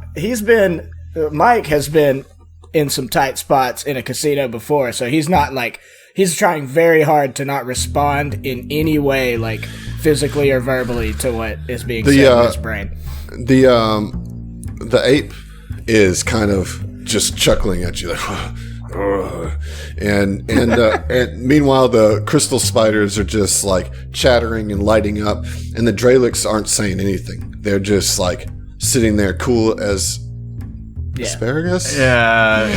Mike has been in some tight spots in a casino before, so he's not like, he's trying very hard to not respond in any way, like physically or verbally, to what is being said in his brain. The ape is kind of just chuckling at you, like, and meanwhile the crystal spiders are just like chattering and lighting up, and the Dralics aren't saying anything. They're just like sitting there, cool as asparagus. Yeah.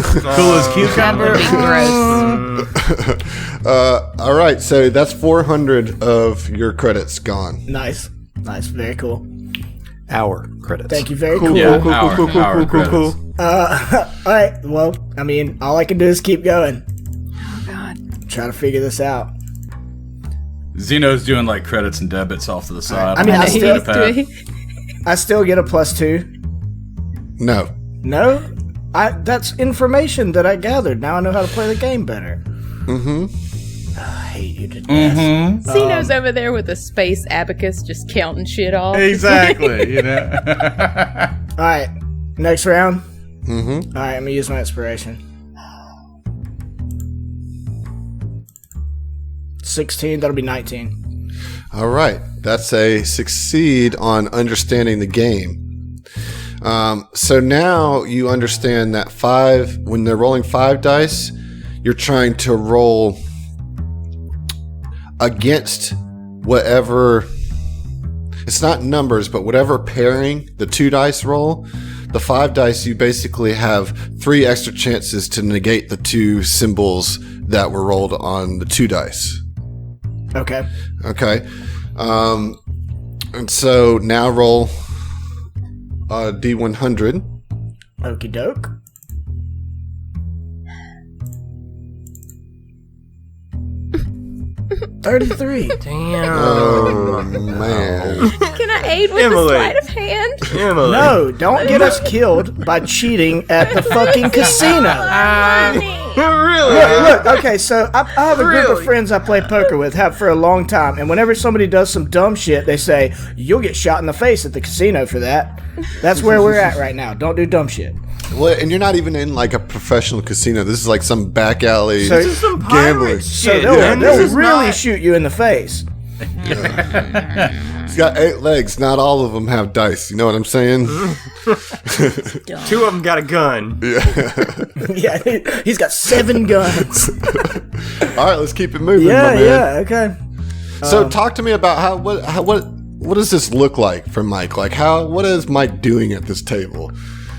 Cool as cucumber. That would be gross. All right, so that's 400 of your credits gone. Nice, very cool. Our credits. Thank you, very cool. Yeah, our credits. All right, well, I mean, all I can do is keep going. God. Try to figure this out. Zeno's doing like credits and debits off to the side. I mean, I He still- used to- I still get a +2. No. No? That's information that I gathered. Now I know how to play the game better. I hate you to death. Zeno's over there with a space abacus just counting shit off. Exactly. You know. Alright, next round. Alright, I'm gonna use my inspiration. 16, that'll be 19. All right. That's a succeed on understanding the game. So now you understand that when they're rolling 5 dice, you're trying to roll against whatever, it's not numbers, but whatever pairing the 2 dice roll. The 5 dice, you basically have 3 extra chances to negate the 2 symbols that were rolled on the 2 dice. Okay. Okay. And so now roll D100. Okie doke. $33. Damn. Oh, man. Can I aid with Emily. the sleight of hand? Emily. No, don't get us killed by cheating at the fucking casino. Really? Look, okay, so I have a group of Really? friends I play poker with, have for a long time, and whenever somebody does some dumb shit, they say, you'll get shot in the face at the casino for that. That's where we're at right now. Don't do dumb shit. Well, and you're not even in like a professional casino. This is like some back alley So- This is some gambling. pirate So shit, they'll, man. This they'll is really not- shoot you in the face. He's got 8 legs. Not all of them have dice. You know what I'm saying? 2 of them got a gun. Yeah, he's got 7 guns. All right, let's keep it moving, my Yeah, man. yeah, okay. So talk to me about what does this look like for Mike? Like what is Mike doing at this table?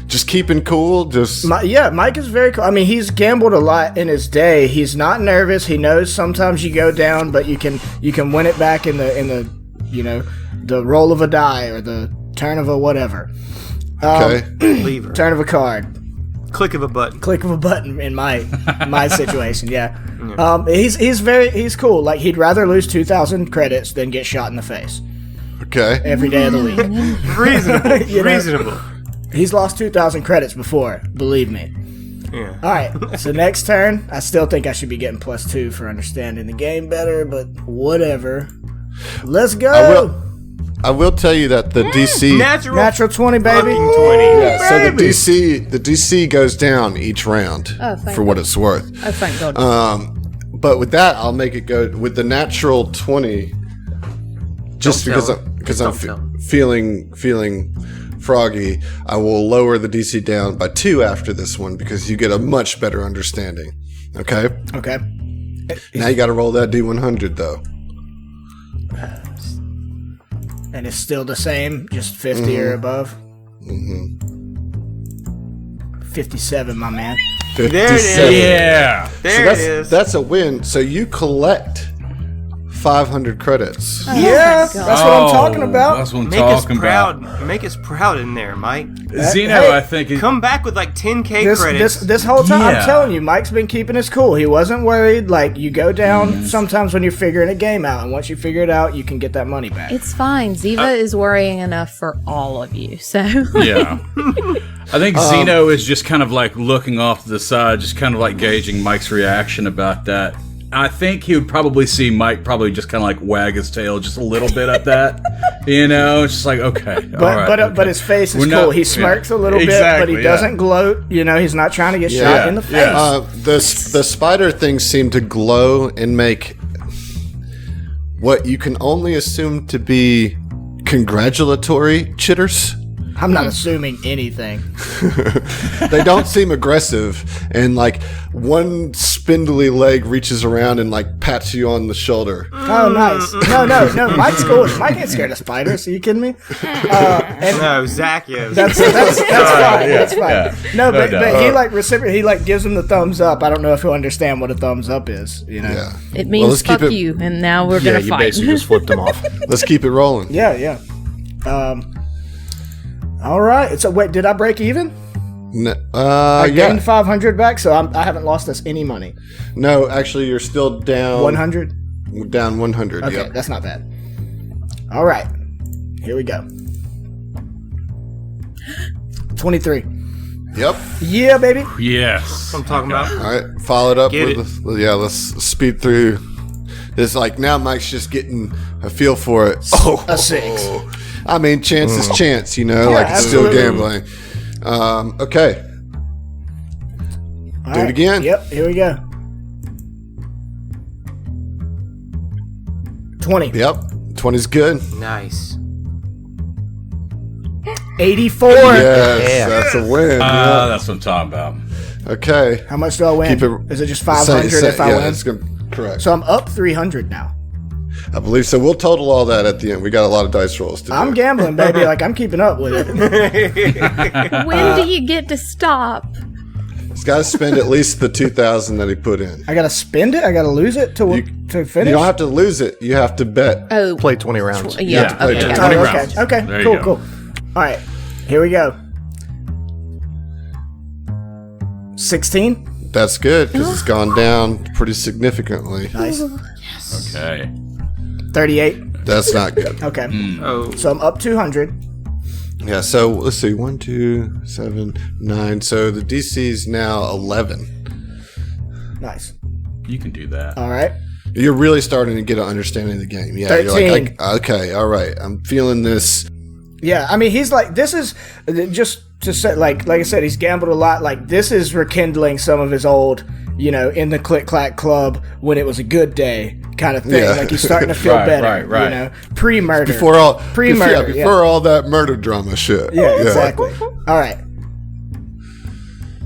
Just keeping cool? Just Mike is very cool. I mean, he's gambled a lot in his day. He's not nervous. He knows sometimes you go down, but you can win it back in the the roll of a die or the turn of a whatever. okay. Lever. Turn of a card. Click of a button. Click of a button in my situation. Yeah. He's cool. Like he'd rather lose 2,000 credits than get shot in the face Okay. every day of the week. Reasonable. You know? Reasonable. He's lost 2,000 credits before, believe me. Yeah. All right, so next turn, I still think I should be getting +2 for understanding the game better, but whatever. Let's go. I will tell you that the DC Natural 20, baby. fucking 20. yeah, so the DC goes down each round Oh, thank for what it's worth. Oh, thank God. But with that, I'll make it go with the natural 20, just Don't tell because him. I'm Don't tell him. feeling froggy. I will lower the DC down by 2 after this one because you get a much better understanding. Okay. Okay. Now you got to roll that D100 though. And it's still the same, just 50 or above. 57, my man. 57. There it is. Yeah. There it So is. that's a win. So you collect 500 credits. Yeah, that's what I'm talking about. That's what I'm Make us talking proud. about. Make us proud in there, Mike. Zeno, Hey, I think. Come back with like 10K credits. This whole time, Yeah. I'm telling you, Mike's been keeping us cool. He wasn't worried. Like, you go down sometimes when you're figuring a game out, and once you figure it out, you can get that money back. It's fine. Ziva is worrying enough for all of you. So Yeah. I think Zeno is just kind of like looking off to the side, just kind of like gauging Mike's reaction about that. I think he would probably see Mike probably just kind of like wag his tail just a little bit at that. You know, it's just like, okay. But his face is We're cool. not- He smirks a little Exactly, bit, but he yeah. doesn't gloat. You know, he's not trying to get Yeah, shot in the face. yeah. The spider things seem to glow and make what you can only assume to be congratulatory chitters. I'm not assuming anything. They don't seem aggressive, and like one spindly leg reaches around and like pats you on the shoulder. Oh, nice. No. Mike's cool. Mike ain't scared of spiders. Are you kidding me? And No, Zach is. that's fine. That's fine. yeah. No, but doubt. he like he like gives him the thumbs up. I don't know if he'll understand what a thumbs up is. You know. Yeah. it means let's keep fuck it- you, and now we're Yeah, gonna you fight. basically just flipped them off. Let's keep it rolling. Yeah. All right. So wait, did I break even? I Yeah. gained 500 back, so I haven't lost us any money. No, actually, you're still down. 100. down 100. Okay, Yep. that's not bad. All right, here we go. 23. Yep. Yeah, baby. Yes. I'm talking about. All right. Followed up Get with let's speed through. It's like now Mike's just getting a feel for it. Oh, A 6. I mean, chance is chance, Yeah, like it's still absolutely. gambling. Okay. All Do it again. Yep, here we go. 20. Yep. 20's good. Nice. 84. Yes, that's a win. Yeah. That's what I'm talking about. Okay. How much do I win? Keep it- Is it just 500 if I win? It's good. Correct. So I'm up 300 now. I believe so. We'll total all that at the end. We got a lot of dice rolls to do. I'm gambling, baby. Like, I'm keeping up with it. When do you get to stop? He's got to spend at least the 2,000 that he put in. I gotta spend it. I gotta lose it to finish. You don't have to lose it. You have to bet. Oh, Play 20 rounds. yeah. play Okay. 20 got it. okay. rounds. Okay. There you Cool. go. Cool. All right. Here we go. 16. That's good because it's gone down pretty significantly. Nice. Okay. 38. That's not good. Okay. Oh. So I'm up 200. Yeah, so let's see. 1, 2, 7, 9. So the DC is now 11. Nice. You can do that. All right. You're really starting to get an understanding of the game. Yeah, 13. You're like, okay, all right. I'm feeling this. Yeah. I mean, he's like, this is just to say, like I said, he's gambled a lot. Like, this is rekindling some of his old, in the Click Clack Club when it was a good day kind of thing. Yeah. Like, he's starting to feel Right, better. right. Pre-murder. Before all Pre-murder, before all that murder drama shit. Yeah, exactly. All right.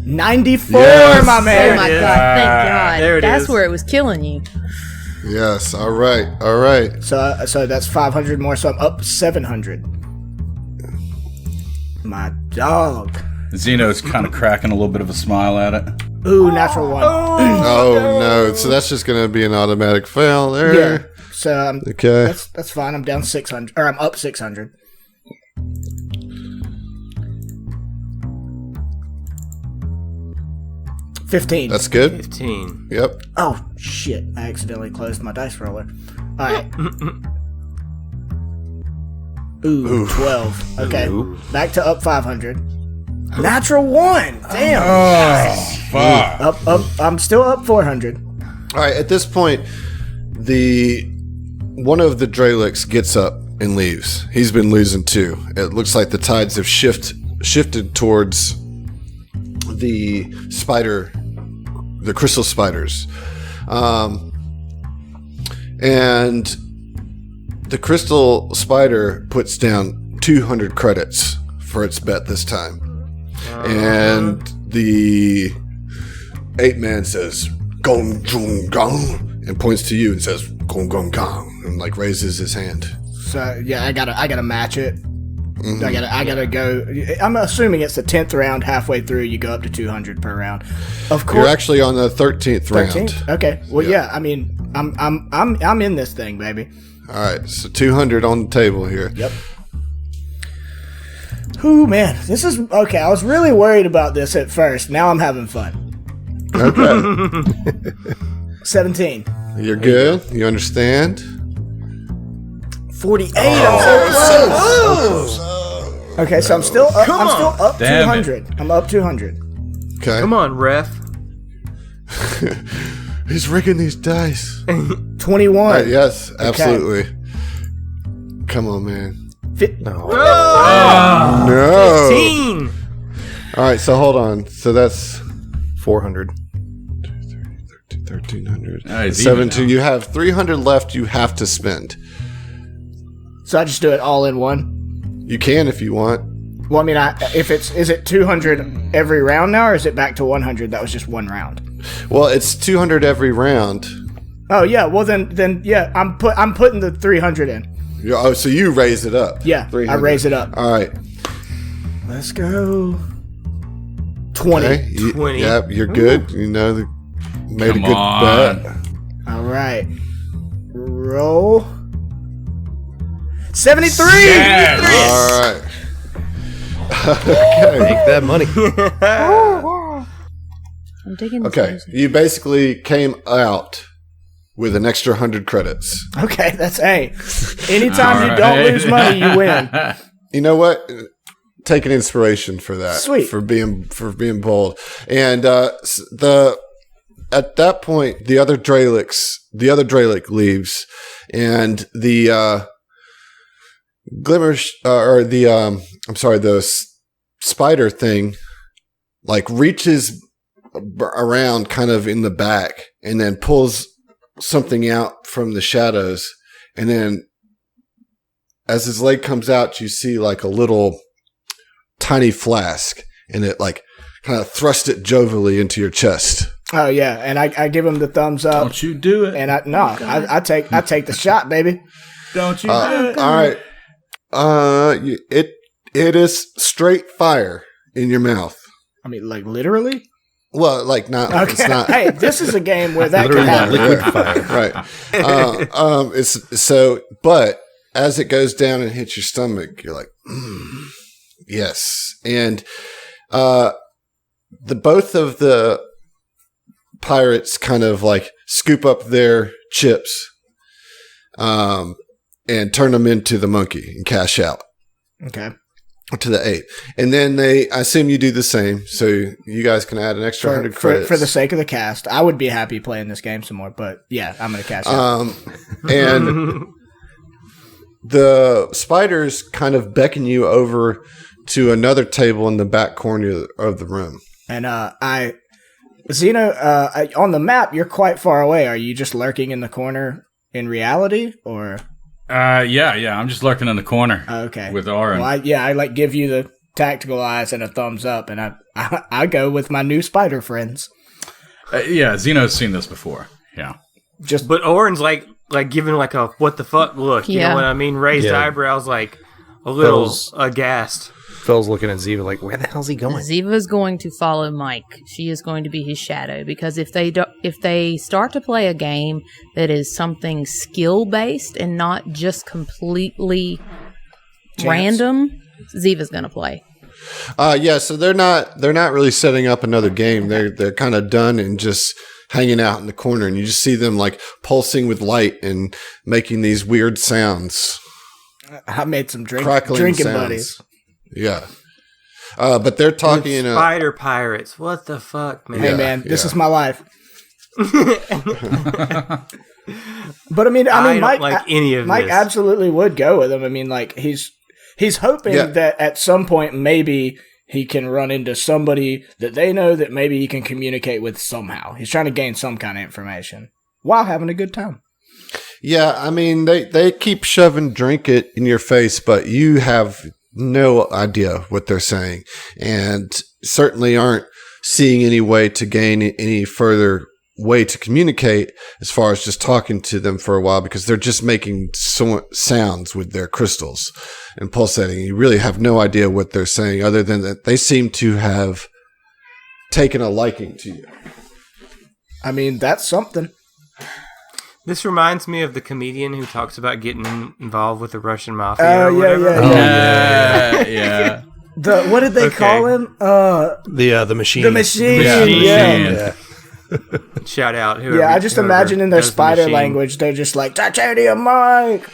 94, Yes. my Oh man. my is. god! Thank God. There it That's is. where it was killing you. Yes. All right. All right. So that's 500 more. So I'm up 700. My dog. Zeno's kind of cracking a little bit of a smile at it. Ooh, natural one. Oh no. So that's just gonna be an automatic fail there. Yeah. So Okay. that's fine. I'm down 600, or I'm up 600. $15. That's good. 15. Yep. Oh shit! I accidentally closed my dice roller. All right. Ooh, 12. Okay, back to up 500. Natural one. Damn. Fuck. Up. I'm still up 400. All right. At this point, one of the Drelix gets up and leaves. He's been losing too. It looks like the tides have shifted towards the crystal spiders, and the crystal spider puts down 200 credits for its bet this time, and the ape man says "gong jung gong" and points to you and says "gong gong gong" and like raises his hand. So yeah, I gotta match it. I gotta go. I'm assuming it's the 10th round. Halfway through, you go up to 200 per round. Of course, You're actually on the 13th round. 13th? Okay. Well, yeah. I mean, I'm in this thing, baby. All right, so 200 on the table here. Yep. Ooh, man, this is okay. I was really worried about this at first. Now I'm having fun. Okay, 17. you're good. You understand? 48. I'm so close. Okay, so I'm still up. I'm still up Damn 200. I'm up 200. Okay. Come on, ref. He's rigging these dice. 21. Yes, absolutely. Come on, man. No. No. 15. All right, so hold on. So that's 400. 1,300. Oh, he's even 17. now. You have 300 left you have to spend. So I just do it all in one. You can if you want. Well, I mean, is it 200 every round now, or is it back to 100? That was just one round. Well, it's 200 every round. Oh yeah. Well then yeah. I'm putting the 300 in. Oh, so you raise it up. Yeah, 300. I raise it up. All right. Let's go. 20. Okay. 20. Yep, you're good. You know, made Come a good on. bet. All right. Roll. 73. All right. Make that money. I'm digging this Okay. music. You basically came out with an extra 100 credits. Okay, that's anytime you don't lose money, you win. You know what? Take an inspiration for that. Sweet. For being bold. And at that point, the other Dralic leaves, and the the spider thing like reaches around kind of in the back and then pulls something out from the shadows, and then as his leg comes out, you see like a little tiny flask, and it like kind of thrust it jovially into your chest. Oh yeah, and I give him the thumbs up. Don't you do it? And I take the shot, baby. Don't you do it? All right. It is straight fire in your mouth. I mean, like literally. Well, like not. Okay. It's not. Hey, this is a game where that can Literally happen. liquid fire. Right. It's so, but as it goes down and hits your stomach, you're like, yes. And both of the pirates kind of like scoop up their chips, and turn them into the monkey and cash out. Okay. To the 8. And then I assume you do the same, so you guys can add an extra 100 credits. For the sake of the cast, I would be happy playing this game some more, but yeah, I'm going to cash out. And the spiders kind of beckon you over to another table in the back corner of the room. And Zeno, on the map, you're quite far away. Are you just lurking in the corner in reality, or? Yeah. I'm just lurking in the corner. Okay. With Oren. Well, I like give you the tactical eyes and a thumbs up, and I go with my new spider friends. Yeah, Zeno's seen this before. Yeah. But Oren's like giving like a what the fuck look. You know what I mean? Raised eyebrows, like a little aghast. Phil's looking at Ziva like, where the hell's he going? Ziva's going to follow Mike. She is going to be his shadow, because if they start to play a game that is something skill based and not just completely random, Ziva's going to play. So they're not really setting up another game. They're kind of done and just hanging out in the corner, and you just see them like pulsing with light and making these weird sounds. I made some crackling drinking sounds. buddies. Yeah. But they're talking in spider pirates. What the fuck, man? Hey, man, this is my life. But I mean, I Mike, don't like any of Mike this. absolutely would go with him. I mean, like he's hoping that at some point maybe he can run into somebody that they know that maybe he can communicate with somehow. He's trying to gain some kind of information while having a good time. Yeah, I mean, they keep shoving drink it in your face, but you have no idea what they're saying, and certainly aren't seeing any way to gain any further way to communicate as far as just talking to them for a while, because they're just making sounds with their crystals and pulsating. You really have no idea what they're saying, other than that they seem to have taken a liking to you. I mean, that's something. This reminds me of the comedian who talks about getting involved with the Russian mafia. Yeah. What did they call him? The machine. The machine. Yeah. Shout out. Whoever, I just imagine in their spider language, they're just like, Titanium Mike.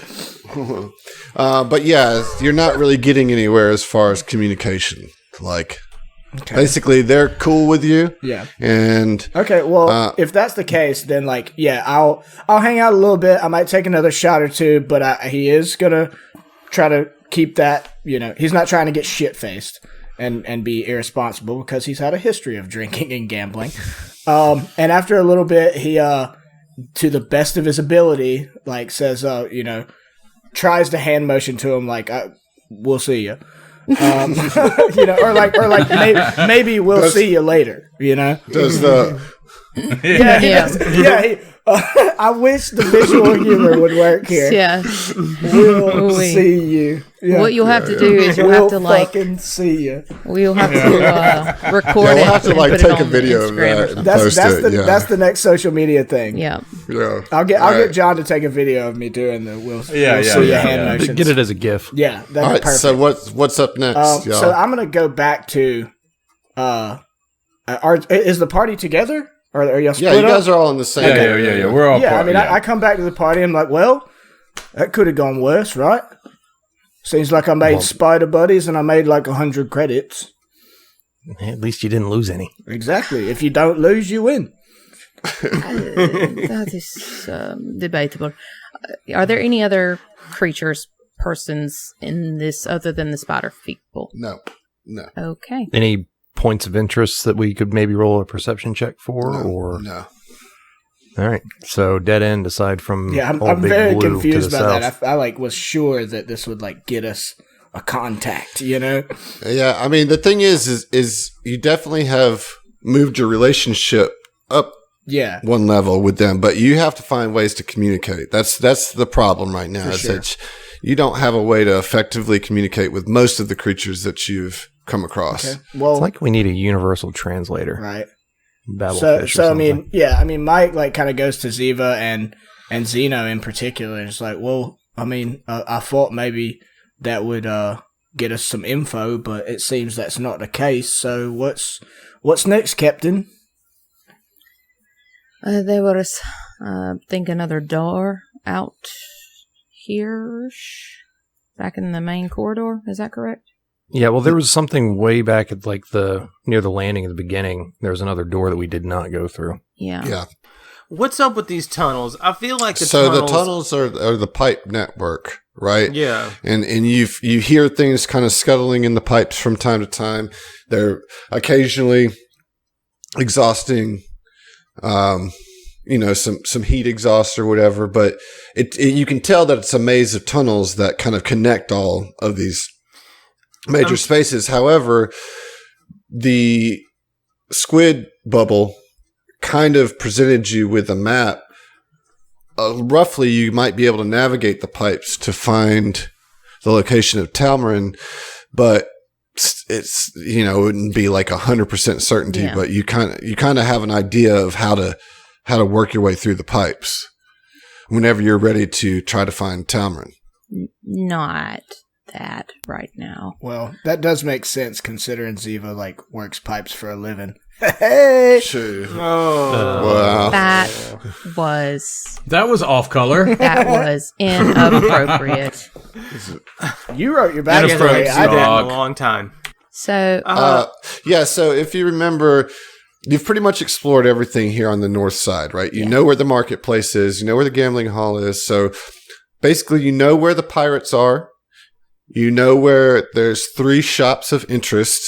But yeah, you're not really getting anywhere as far as communication. Like, basically, they're cool with you. Yeah. And okay, well, if that's the case, then like, I'll hang out a little bit. I might take another shot or two, but he is gonna try to keep that. You know, he's not trying to get shit faced and be irresponsible, because he's had a history of drinking and gambling. And after a little bit, he to the best of his ability, like says, tries to hand motion to him, like, we'll see you. Or maybe we'll see you later. You know, does the I wish the visual humor would work here. Yeah, We'll see you. Yeah. What you'll have to do is you'll have to fucking see you. We'll have to record it. We'll have to and like put it take a on video of Instagram or that something. and post it. That's the next social media thing. Yeah. I'll get John to take a video of me doing the we'll see you hand motions. Get it as a GIF. Yeah, that's All right, perfect. so what's up next, y'all? So I'm gonna go back to. Is the party together? Are y'all Yeah, split you up? guys are all in the same. Yeah. We're all Yeah, part, I mean, I come back to the party and I'm like, well, that could have gone worse, right? Seems like I made spider buddies and I made like 100 credits. At least you didn't lose any. Exactly. If you don't lose, you win. That is debatable. Are there any other creatures, persons in this other than the spider people? No. Okay. Any points of interest that we could maybe roll a perception check for? No. All right. So dead end aside from Yeah, I'm Old Big very Blue confused to the about south. that. I like was sure that this would like get us a contact, you know? Yeah, I mean, the thing is you definitely have moved your relationship up Yeah. one level with them, but you have to find ways to communicate. That's the problem right now. For Is sure. that you don't have a way to effectively communicate with most of the creatures that you've come across. Okay. Well, It's like we need a universal translator. right. Babelfish So or I something. mean, Mike like kind of goes to Ziva and Zeno in particular, and it's like, well, I mean, I thought maybe that would get us some info, but it seems that's not the case. So what's next, Captain? There was, think another door out here, back in the main corridor. Is that correct? Yeah, well, there was something way back at like near the landing at the beginning. There was another door that we did not go through. Yeah. Yeah. What's up with these tunnels? I feel like the tunnels are the pipe network, right? Yeah. And you hear things kind of scuttling in the pipes from time to time. They're occasionally exhausting, some heat exhaust or whatever. But you can tell that it's a maze of tunnels that kind of connect all of these major spaces. However, the squid bubble kind of presented you with a map. Roughly, you might be able to navigate the pipes to find the location of Talmarin, but it's it wouldn't be like 100% certainty. Yeah. But you kind of have an idea of how to work your way through the pipes whenever you're ready to try to find Talmarin. Not that right now. Well, that does make sense considering Ziva like works pipes for a living. Hey, Sure. Oh. Wow. That was off color. That was inappropriate. you wrote your I haven't backstory. seen I that didn't. in a long time. So, Yeah, so if you remember, you've pretty much explored everything here on the north side, right? You know where the marketplace is. You know where the gambling hall is. So basically, you know where the pirates are. You know where there's 3 shops of interest.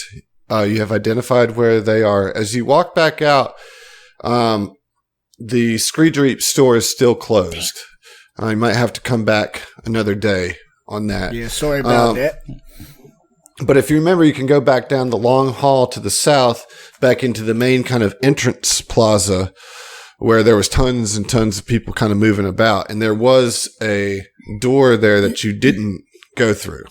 You have identified where they are. As you walk back out, the Screedreep store is still closed. You might have to come back another day on that. Yeah, sorry about that. But if you remember, you can go back down the long hall to the south, back into the main kind of entrance plaza where there was tons and tons of people kind of moving about. And there was a door there that you didn't go through.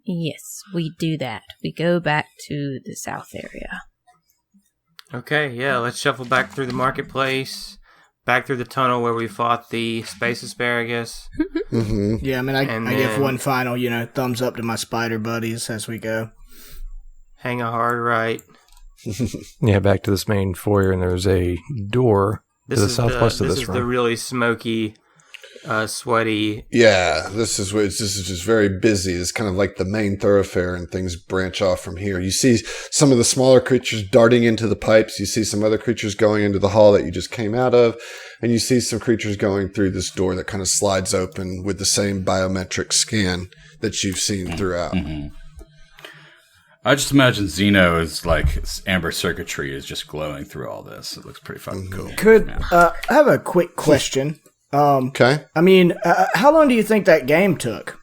yes, we do that. We go back to the south area. Okay, yeah, let's shuffle back through the marketplace, back through the tunnel where we fought the space asparagus. Mm-hmm. Yeah, I mean, I And give then- one final, thumbs up to my spider buddies as we go. Hang a hard right. Yeah, back to this main foyer, and there's a door to the southwest of this this is the room. really smoky, sweaty. Yeah, this is just very busy. It's kind of like the main thoroughfare, and things branch off from here. You see some of the smaller creatures darting into the pipes. You see some other creatures going into the hall that you just came out of, and you see some creatures going through this door that kind of slides open with the same biometric scan that you've seen throughout. Mm-hmm. I just imagine Xeno is like amber circuitry is just glowing through all this. It looks pretty fucking cool. I have a quick question. Okay, I mean, how long do you think that game took?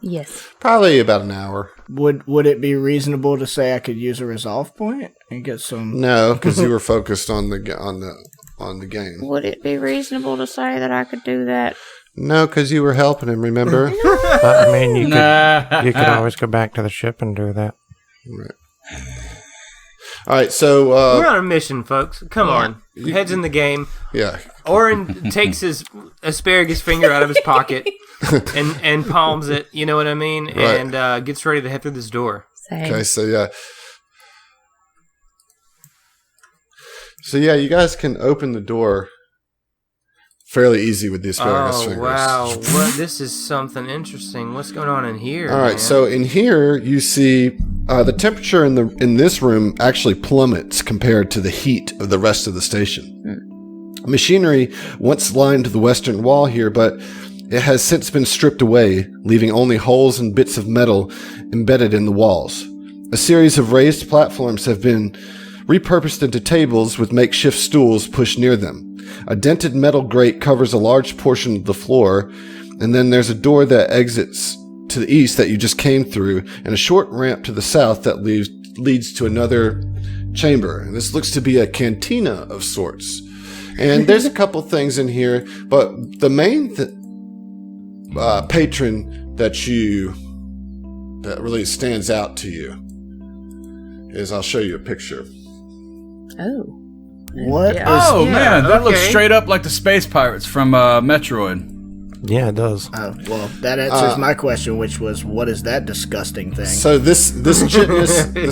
Yes. probably about an hour. Would it be reasonable to say I could use a resolve point and get some? No, because you were focused on the game. Would it be reasonable to say that I could do that? No, because you were helping him. Remember? I mean, you Nah. could always go back to the ship and do that. Right. All right, so We're on a mission, folks. Come on. Heads in the game. yeah, Oren takes his asparagus finger out of his pocket and palms it, you know what I mean? Right. And gets ready to head through this door. Same. okay, so yeah. So yeah, you guys can open the door fairly easy with the asparagus fingers. Wow. This is something interesting. What's going on in here? All right, man? so in here you see the temperature in this room actually plummets compared to the heat of the rest of the station. Machinery once lined the western wall here, but it has since been stripped away, leaving only holes and bits of metal embedded in the walls. A series of raised platforms have been repurposed into tables with makeshift stools pushed near them. A dented metal grate covers a large portion of the floor, and then there's a door that exits to the east that you just came through, and a short ramp to the south that leads to another chamber. And this looks to be a cantina of sorts. And there's a couple things in here, but the main patron that really stands out to you is, I'll show you a picture. Oh. What? Yeah. Oh Yeah, man, that looks okay. straight up like the space pirates from Metroid. Yeah, it does. Oh, well, that answers my question, which was, what is that disgusting thing? So this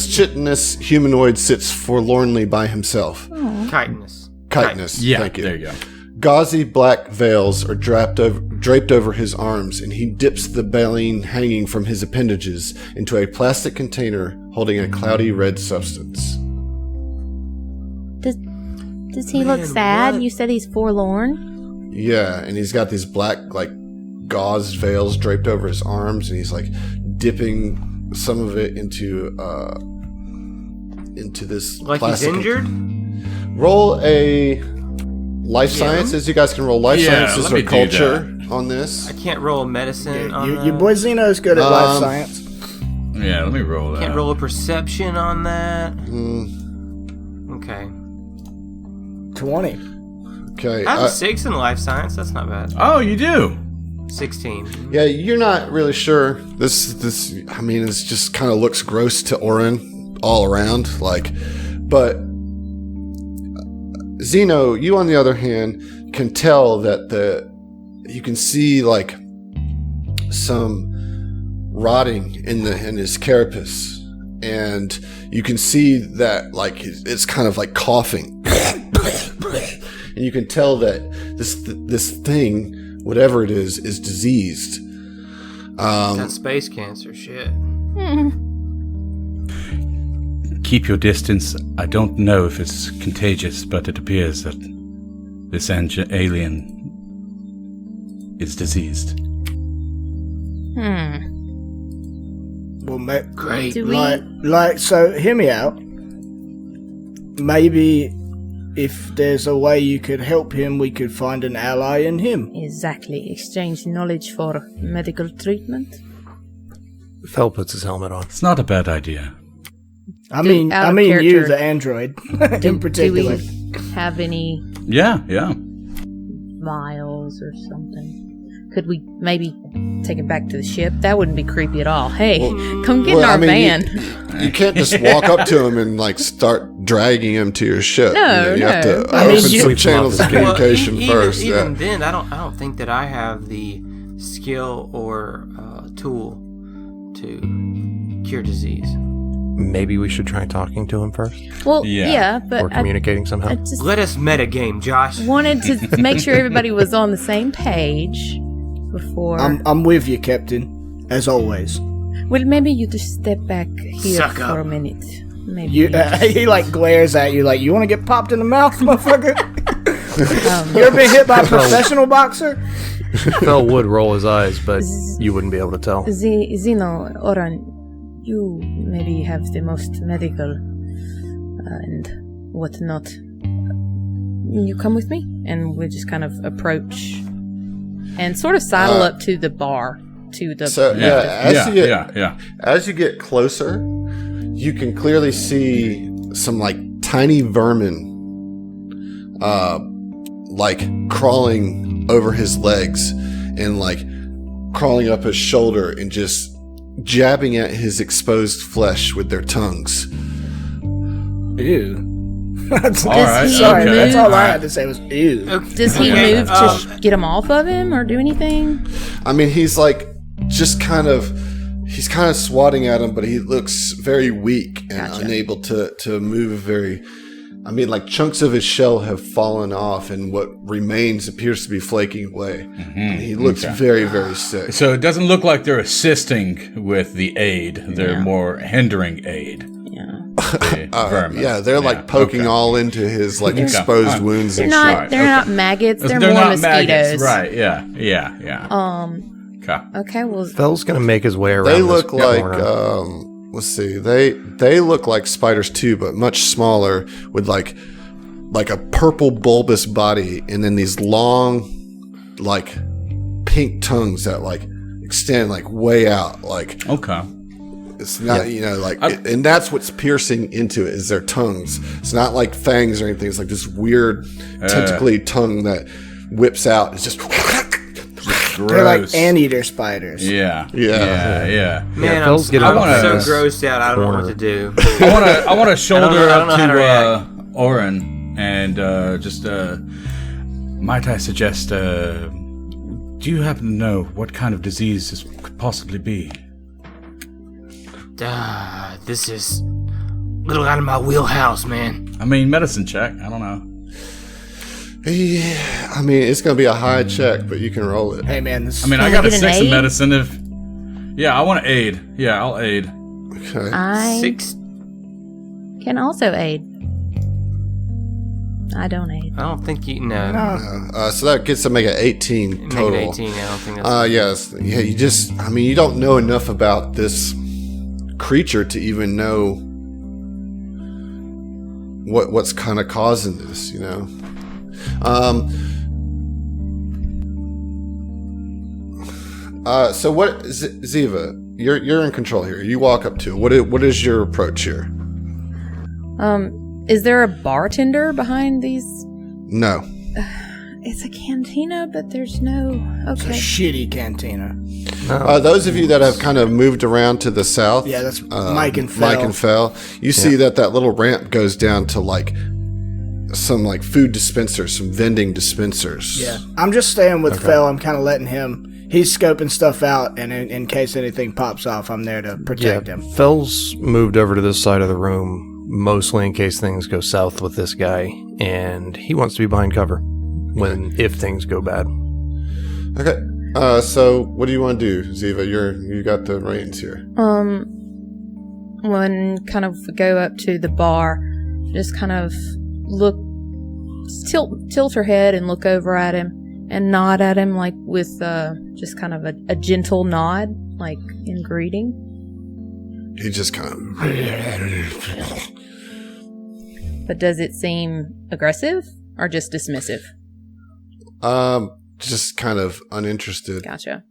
chitinous humanoid sits forlornly by himself. Chitinous. Chitinous. Yeah, Thank you. there you go. Gauzy black veils are draped over his arms, and he dips the baleen hanging from his appendages into a plastic container holding a cloudy red substance. Does he look Man, sad? what? You said he's forlorn? Yeah, and he's got these black, gauze veils draped over his arms, and he's, dipping some of it into this Like plastic. he's injured? Roll a life sciences. You guys can roll life Yeah, sciences let or me do culture on this. I can't roll a medicine on that. Your boy Zeno's good at life science. Yeah, let me roll that. Can't roll a perception on that. Mm, Okay. 20. okay. I have a 6 in life science. That's not bad. Oh, you do. 16. Yeah, you're not really sure. This. I mean, it just kind of looks gross to Orin all around. But Zeno, you on the other hand can tell that you can see some rotting in his carapace, and you can see that it's kind of coughing, and you can tell that this thing, whatever it is diseased. Got space cancer. Shit. Keep your distance. I don't know if it's contagious, but it appears that this alien is diseased. Well, Great. Do we? so hear me out. Maybe if there's a way you could help him, we could find an ally in him. Exactly. Exchange knowledge for medical treatment. Fel puts his helmet on. It's not a bad idea. I mean out of you, character, the android, in Do particular. we have any Yeah. vials or something? Could we maybe take it back to the ship? That wouldn't be creepy at all. Hey, come get in our van. You can't just walk up to him and start dragging him to your ship. No, you have no. to I open mean, some channels of communication first. Even then, I don't think that I have the skill or tool to cure disease. Maybe we should try talking to him first, Well, Yeah. yeah, but or communicating somehow. I just Let us metagame, Josh. wanted to make sure everybody was on the same page before. I'm with you, Captain, as always. Well, maybe you just step back here Suck for up. a minute. Maybe. He glares at you you want to get popped in the mouth, motherfucker? You ever been hit by a professional boxer? Fel would roll his eyes, but you wouldn't be able to tell. Zeno, Oran, you maybe have the most medical and whatnot. You come with me, and we just kind of approach and sort of sidle up to the bar. As you get closer, you can clearly see some tiny vermin crawling over his legs and crawling up his shoulder and just jabbing at his exposed flesh with their tongues. Ew. That's All right, Sorry, okay. that's all I All had to say was ew. Okay. Does he Okay, move to get him off of him or do anything? I mean, he's just kind of swatting at him, but he looks very weak and Gotcha. unable to move very I mean, like chunks of his shell have fallen off, and what remains appears to be flaking away. And he looks very, very sick. So it doesn't look like they're assisting with the aid. They're more hindering aid. Yeah, they're like poking all into his like exposed wounds and shit. They're not maggots. They're more not mosquitoes. maggots. Right? Yeah. Okay. Well, Fell's gonna make his way around. They look this like corner. let's see, they look like spiders too, but much smaller, with like a purple bulbous body, and then these long, like pink tongues that like extend like way out. Like it's not and that's what's piercing into it is their tongues. It's not like fangs or anything. It's like this weird tentacly tongue that whips out. It's just. Gross. They're like anteater spiders. Yeah. Man, I'm so grossed out. I don't know what to do. I want to shoulder I don't up know how to to react. Oren and just might I suggest? Do you happen to know what kind of disease this could possibly be? This is a little out of my wheelhouse, man. I mean, medicine check. I don't know. Yeah, I mean, it's going to be a high check, but you can roll it. Hey, man. I got a get an 6 in aid? medicine. I want to aid. Yeah, I'll aid. Okay. I 6. can also aid. I don't aid. I don't think you know. So that gets to make it 18 total. Make it 18. I don't think that's. Yes. Yeah, you don't know enough about this creature to even know what's kind of causing this, you know? So what, Ziva, you're in control here. You walk up to it. What is your approach here? Is there a bartender behind these? No. It's a cantina, but there's no. It's a Okay. shitty cantina. Those of you that have kind of moved around to the south. Yeah, that's Mike and Fel. Mike and Fel. You see that little ramp goes down to like some like food dispensers, some vending dispensers. Yeah. I'm just staying with Fel. I'm kind of letting him. He's scoping stuff out, and in case anything pops off, I'm there to protect him. Fell's moved over to this side of the room, mostly in case things go south with this guy, and he wants to be behind cover if things go bad. Okay. So what do you want to do, Ziva? You got the reins here. When kind of go up to the bar, just kind of tilt her head and look over at him and nod at him, like with just kind of a gentle nod, like in greeting. He just kind of. But does it seem aggressive or just dismissive? Just kind of uninterested. Gotcha.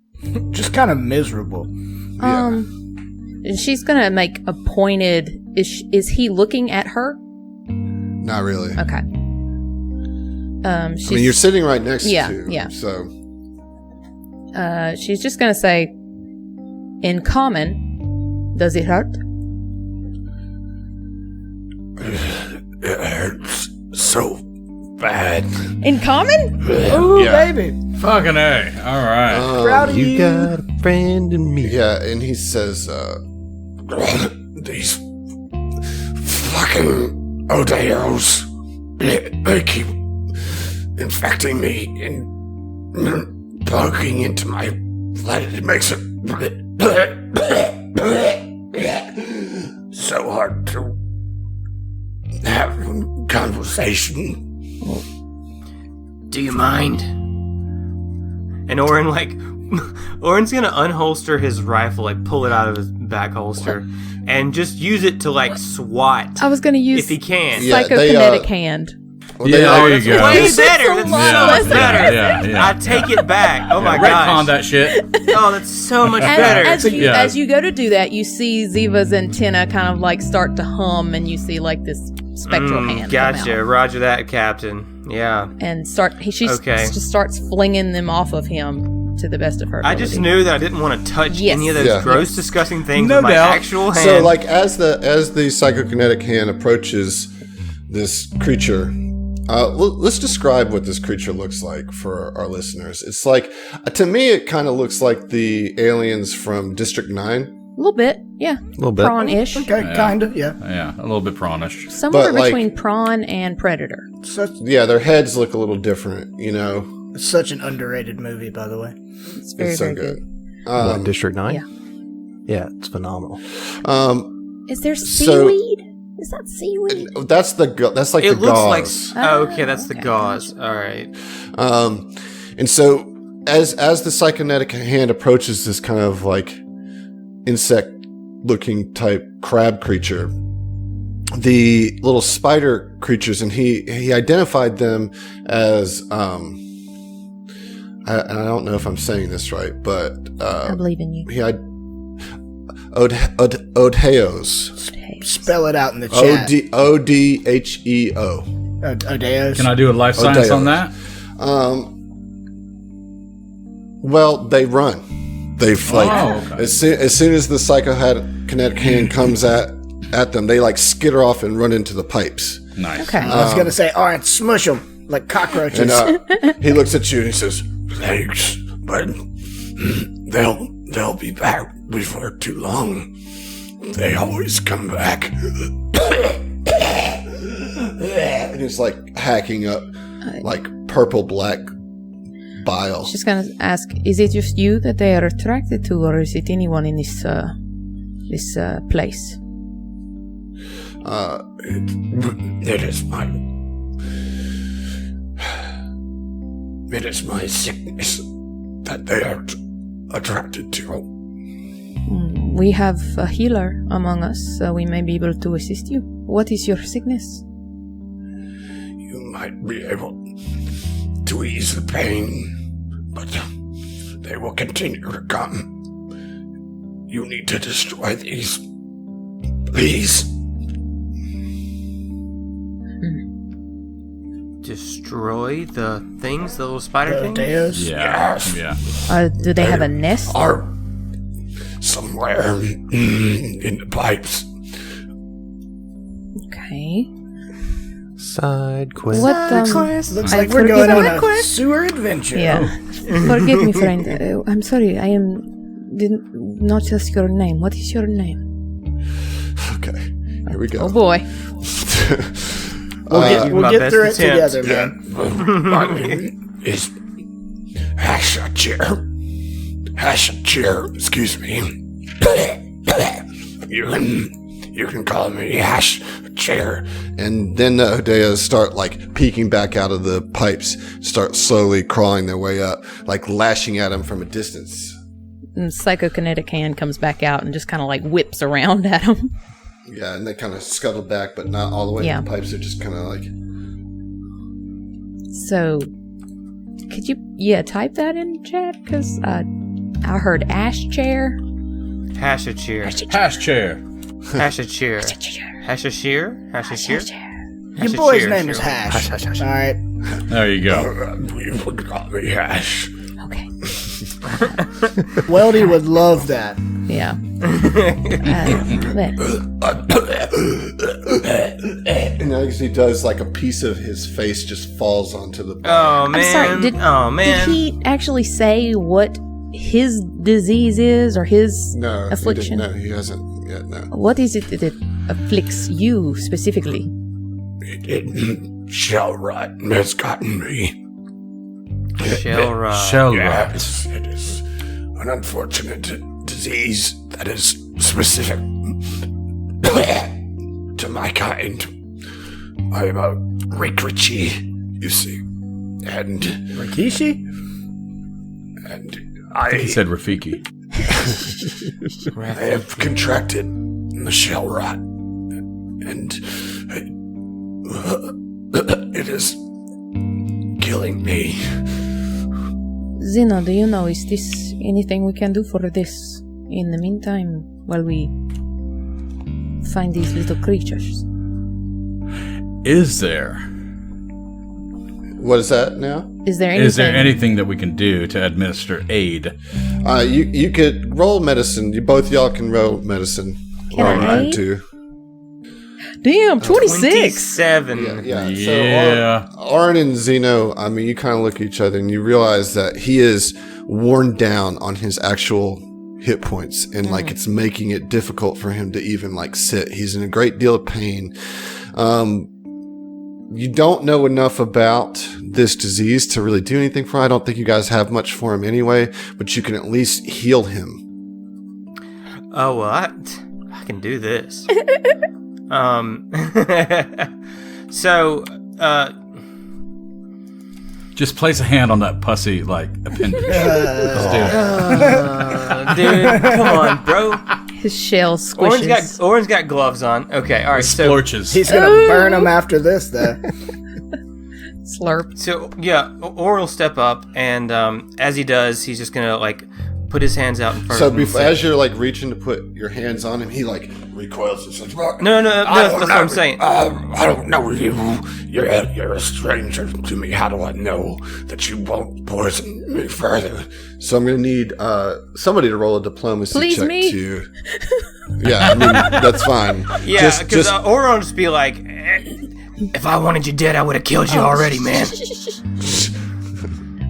Just kind of miserable. Yeah. And she's gonna make a pointed. Is he looking at her? Not really. Okay. I mean, you're sitting right next Yeah, to. yeah. So. She's just gonna say, in common, does it hurt? It hurts so bad. In common? Ooh, baby. Fucking A. All right. Proud of you. You got a friend in me. Yeah, and he says, these fucking Odeos, they keep infecting me and bugging into my blood. It makes it so hard to have conversation. Do you mind? And Oren's gonna unholster his rifle, like pull it out of his back holster, and just use it to like swat. I was gonna use if he can. Yeah, psychokinetic hand. Well, there you go. Way better. That's so much better. Yeah. I take it back. Oh my Retcon gosh. that shit. Oh, that's so much better. As you go to do that, you see Ziva's antenna kind of like start to hum, and you see like this spectral hand. come Gotcha. out. Roger that, Captain. Yeah. And she Okay. just starts flinging them off of him to the best of her I ability. just knew that I didn't want to touch Yes. any of those Yeah. gross, disgusting things No with my doubt. actual hand. So, like, as the psychokinetic hand approaches this creature, let's describe what this creature looks like for our listeners. It's like, to me, it kind of looks like the aliens from District 9. little bit, yeah. A little bit. Prawn-ish. Okay, kind of, yeah. Yeah, a little bit prawnish. Somewhere But, like- between prawn and predator. Yeah, their heads look a little different, you know. It's such an underrated movie, by the way. It's very, It's so very good. good. District 9? Yeah. Yeah, it's phenomenal. Is there so- seaweed? Is that seaweed? That's that's like It the looks gauze. like. Oh, okay, that's the okay. gauze. All right. And so as the psychonetic hand approaches this kind of like insect looking type crab creature, the little spider creatures, and he identified them as I don't know if I'm saying this right, but I believe in you. he had Odheos. Spell it out in the chat. Odheo. Odeos. Can I do a life science Odeo. on that? Well, they run. They've like okay. as soon as the psychokinetic hand comes at them, they like skitter off and run into the pipes. Nice. Okay. I was going to say, all right, smush them like cockroaches. And he looks at you and he says, "Thanks, but they'll be back before too long. They always come back." And he's like hacking up like purple black bile. Just gonna ask: is it just you that they are attracted to, or is it anyone in this place? It is my sickness that they are attracted to. We have a healer among us, so we may be able to assist you. What is your sickness? You might be able to ease the pain, but they will continue to come. You need to destroy these. Please. Destroy the things, the little spider things? Odeos. Yeah. Yes. Yeah. Do they have a nest? Are somewhere in the pipes. Okay. Side quest. What? Looks I like we're forgive going me. on a sewer adventure. Yeah. Forgive me, friend. I'm sorry. I did not ask your name. What is your name? Okay, here we go. Oh boy. We'll my get best through it attempt. together, man. My name is Hashachir. Hashachir, excuse me. You can call me Hashachir. And then the Odeas start like peeking back out of the pipes, start slowly crawling their way up, like lashing at him from a distance. And psychokinetic hand comes back out and just kind of like whips around at him. Yeah, and they kind of scuttle back, but not all the way Yeah. to the pipes. They're just kind of like... So, could you, type that in chat? Because I heard ash chair. Hash a cheer. Hash chair. Hash a cheer. Hash a shear? Hash a shear? Your boy's name is Hash. All right. There you go. You would call me Hash. Okay. Weldy would love that. Yeah. And as he does, like a piece of his face just falls onto the Oh, man. sorry, did- oh, man. Did he actually say what his disease is or his No, affliction? No, he hasn't yet. No, What is it that afflicts you specifically? shell rot has gotten me. Shell rot. Shell rot. Yes, it is an unfortunate disease that is specific to my kind. I am a Rikichi, you see, and Rikishi? He said Rafiki. I have contracted the shell rot, and it is killing me. Zeno, do you know, is this anything we can do for this in the meantime while we find these little creatures? Is there? What is that now? Is there anything? Is there anything that we can do to administer aid? You could roll medicine. Both y'all can roll medicine. Can I? Too. Damn, 26! 27. Yeah. Yeah. So Arn and Zeno, I mean, you kind of look at each other and you realize that he is worn down on his actual hit points, and like it's making it difficult for him to even like sit. He's in a great deal of pain. You don't know enough about this disease to really do anything for him. I don't think you guys have much for him anyway, but you can at least heal him. Oh, well, I can do this. So, Just place a hand on that pussy, like, appendage. Let's do it. dude, come on, bro. His shell squishes. Oren's got gloves on. Okay, all right. Splorches. He's gonna burn him after this, though. Slurp. So yeah, Oren will step up, and as he does, he's just gonna like put his hands out in front So of him. as you're like reaching to put your hands on him, he like recoils and says, No, that's what I'm saying. I don't know you. You're a stranger to me. How do I know that you won't poison me further? So I'm going to need somebody to roll a diplomacy Please, check me? to... Yeah, I mean, that's fine. Yeah, because Oren will just be like, if I wanted you dead, I would have killed you already, man.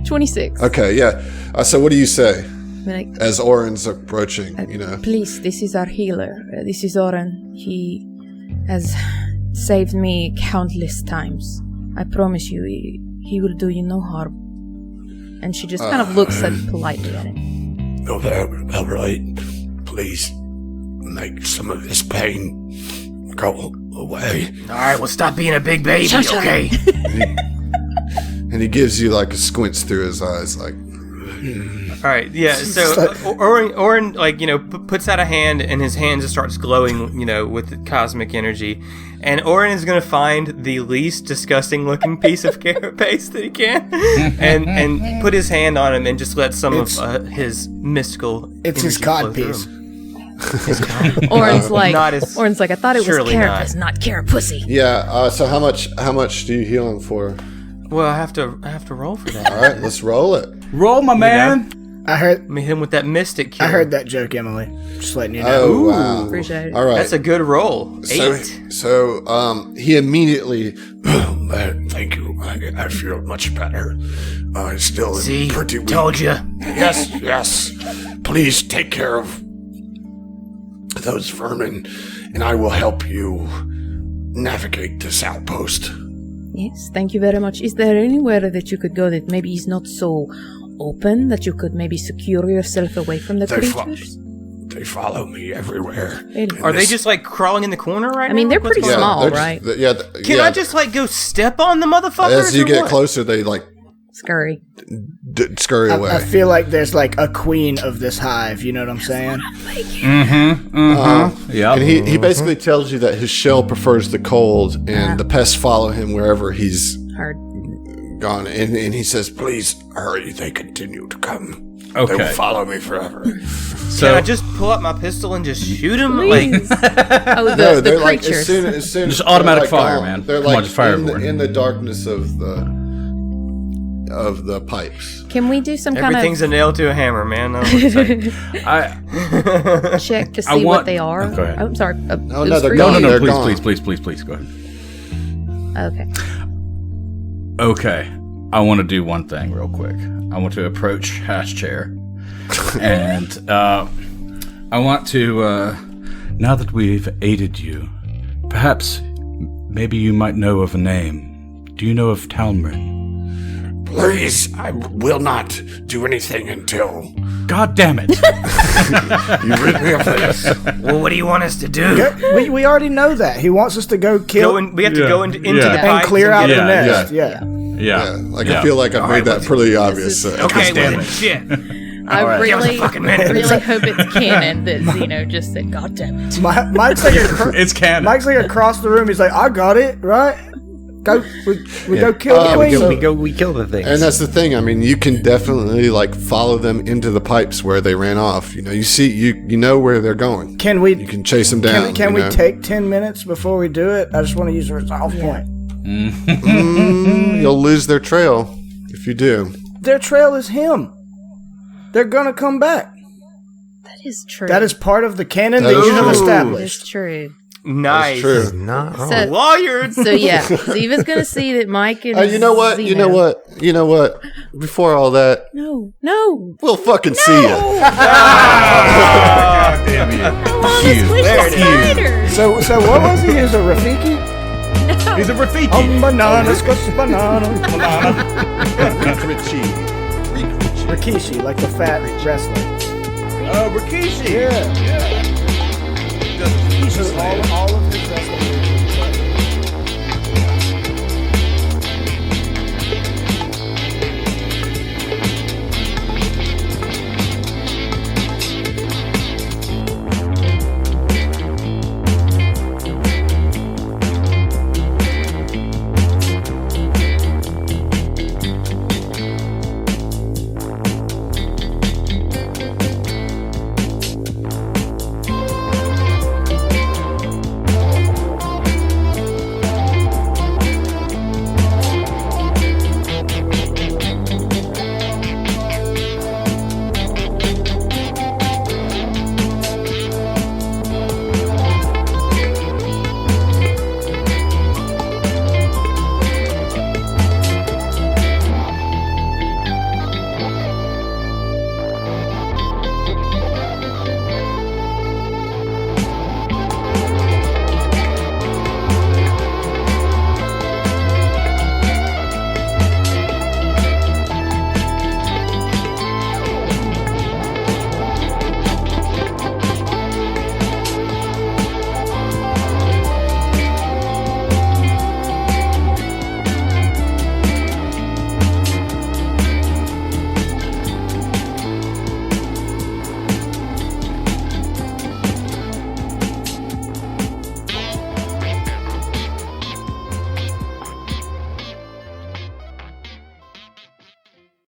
26. Okay, yeah. So what do you say Like, as Oren's approaching, you know? please, this is our healer. This is Oren. He has saved me countless times. I promise you, he will do you no harm. And she just kind of looks politely at him. Oh, all right. Please make some of this pain go away. All right, well, stop being a big baby, okay? And he gives you like a squints through his eyes, like... All right, yeah. So Oren, like puts out a hand, and his hand just starts glowing, with cosmic energy. And Oren is gonna find the least disgusting-looking piece of carapace that he can, and put his hand on him, and just let some of his mystical. It's his energy flow codpiece. through him. Oren's like, I thought it was carapace, not carapussy. Yeah, so how much do you heal him for? Well, I have to roll for that. All right, let's roll it. Roll, my man. I heard I mean, him with that mystic cure. I heard that joke, Emily. Just letting you know. Oh, wow. Appreciate it. All right. That's a good roll. 8. So he immediately... Thank you. I feel much better. I still am pretty weak. Told you. Yes. Please take care of those vermin, and I will help you navigate this outpost. Yes, thank you very much. Is there anywhere that you could go that maybe is not so open, that you could maybe secure yourself away from the creatures? They follow me everywhere. Really? Are they just like crawling in the corner right now? I mean, they're Like, what's pretty going on? small, they're right? Can I just like go step on the motherfuckers? As you or get what? closer, they like Scurry. scurry away. I feel like there's like a queen of this hive. You know what I'm saying? Yeah. And he basically tells you that his shell prefers the cold, and the pests follow him wherever he's Hard. gone. And he says, Please hurry. They continue to come. Okay. They will follow me forever. Can I just pull up my pistol and just shoot him? Please. Like, Oh, no, the they're like creatures. as soon Just as automatic they're, like, fire, gone, man. They're Come on, like just fire in everyone. the darkness of the pipes. Can we do some kind everything's a nail to a hammer, man. I don't know what to say. of check to see what they are? Oh, go ahead. Oh, I'm sorry. no, it was they're for gone. you. They're gone. Please, go ahead. Okay. Okay, I want to do one thing real quick. I want to approach Hash Chair, and I want to, now that we've aided you, perhaps, maybe you might know of a name. Do you know of Talmrin? Please, I will not do anything until God damn it! you rid me of this. Well, what do you want us to do? We already know that. He wants us to go kill We have to go into the and pipes clear out get the it. nest. Yeah. Yeah. I feel like I've made that pretty obvious. Okay, damn well, it. shit. I really, fucking minute. really hope it's canon that Zeno just said, God damn it. Mike's like It's canon. Mike's like across the room. He's like, I got it, right? Go, we go kill the queen. We kill the things. And that's the thing. I mean, you can definitely like follow them into the pipes where they ran off. You know, you know where they're going. Can we? You can chase them down. Can you we know? take 10 minutes before we do it? I just want to use a resolve point. You'll lose their trail if you do. Their trail is him. They're gonna come back. That is true. That is part of the canon that That you is have true. That established. is true. Nice. That's true. Not wrong. So- Lawyered. So yeah, Ziva's gonna see that Mike and You know what? Zeno- You know what? You know what? Before all that, No. we'll fucking see ya. God damn you. I want to squish There the it is. spider. So what was he? He was a Rafiki? He's a Rafiki. Banana, squish the banana. Richie. Rikishi, like the fat wrestler. Oh, Rikishi. Yeah.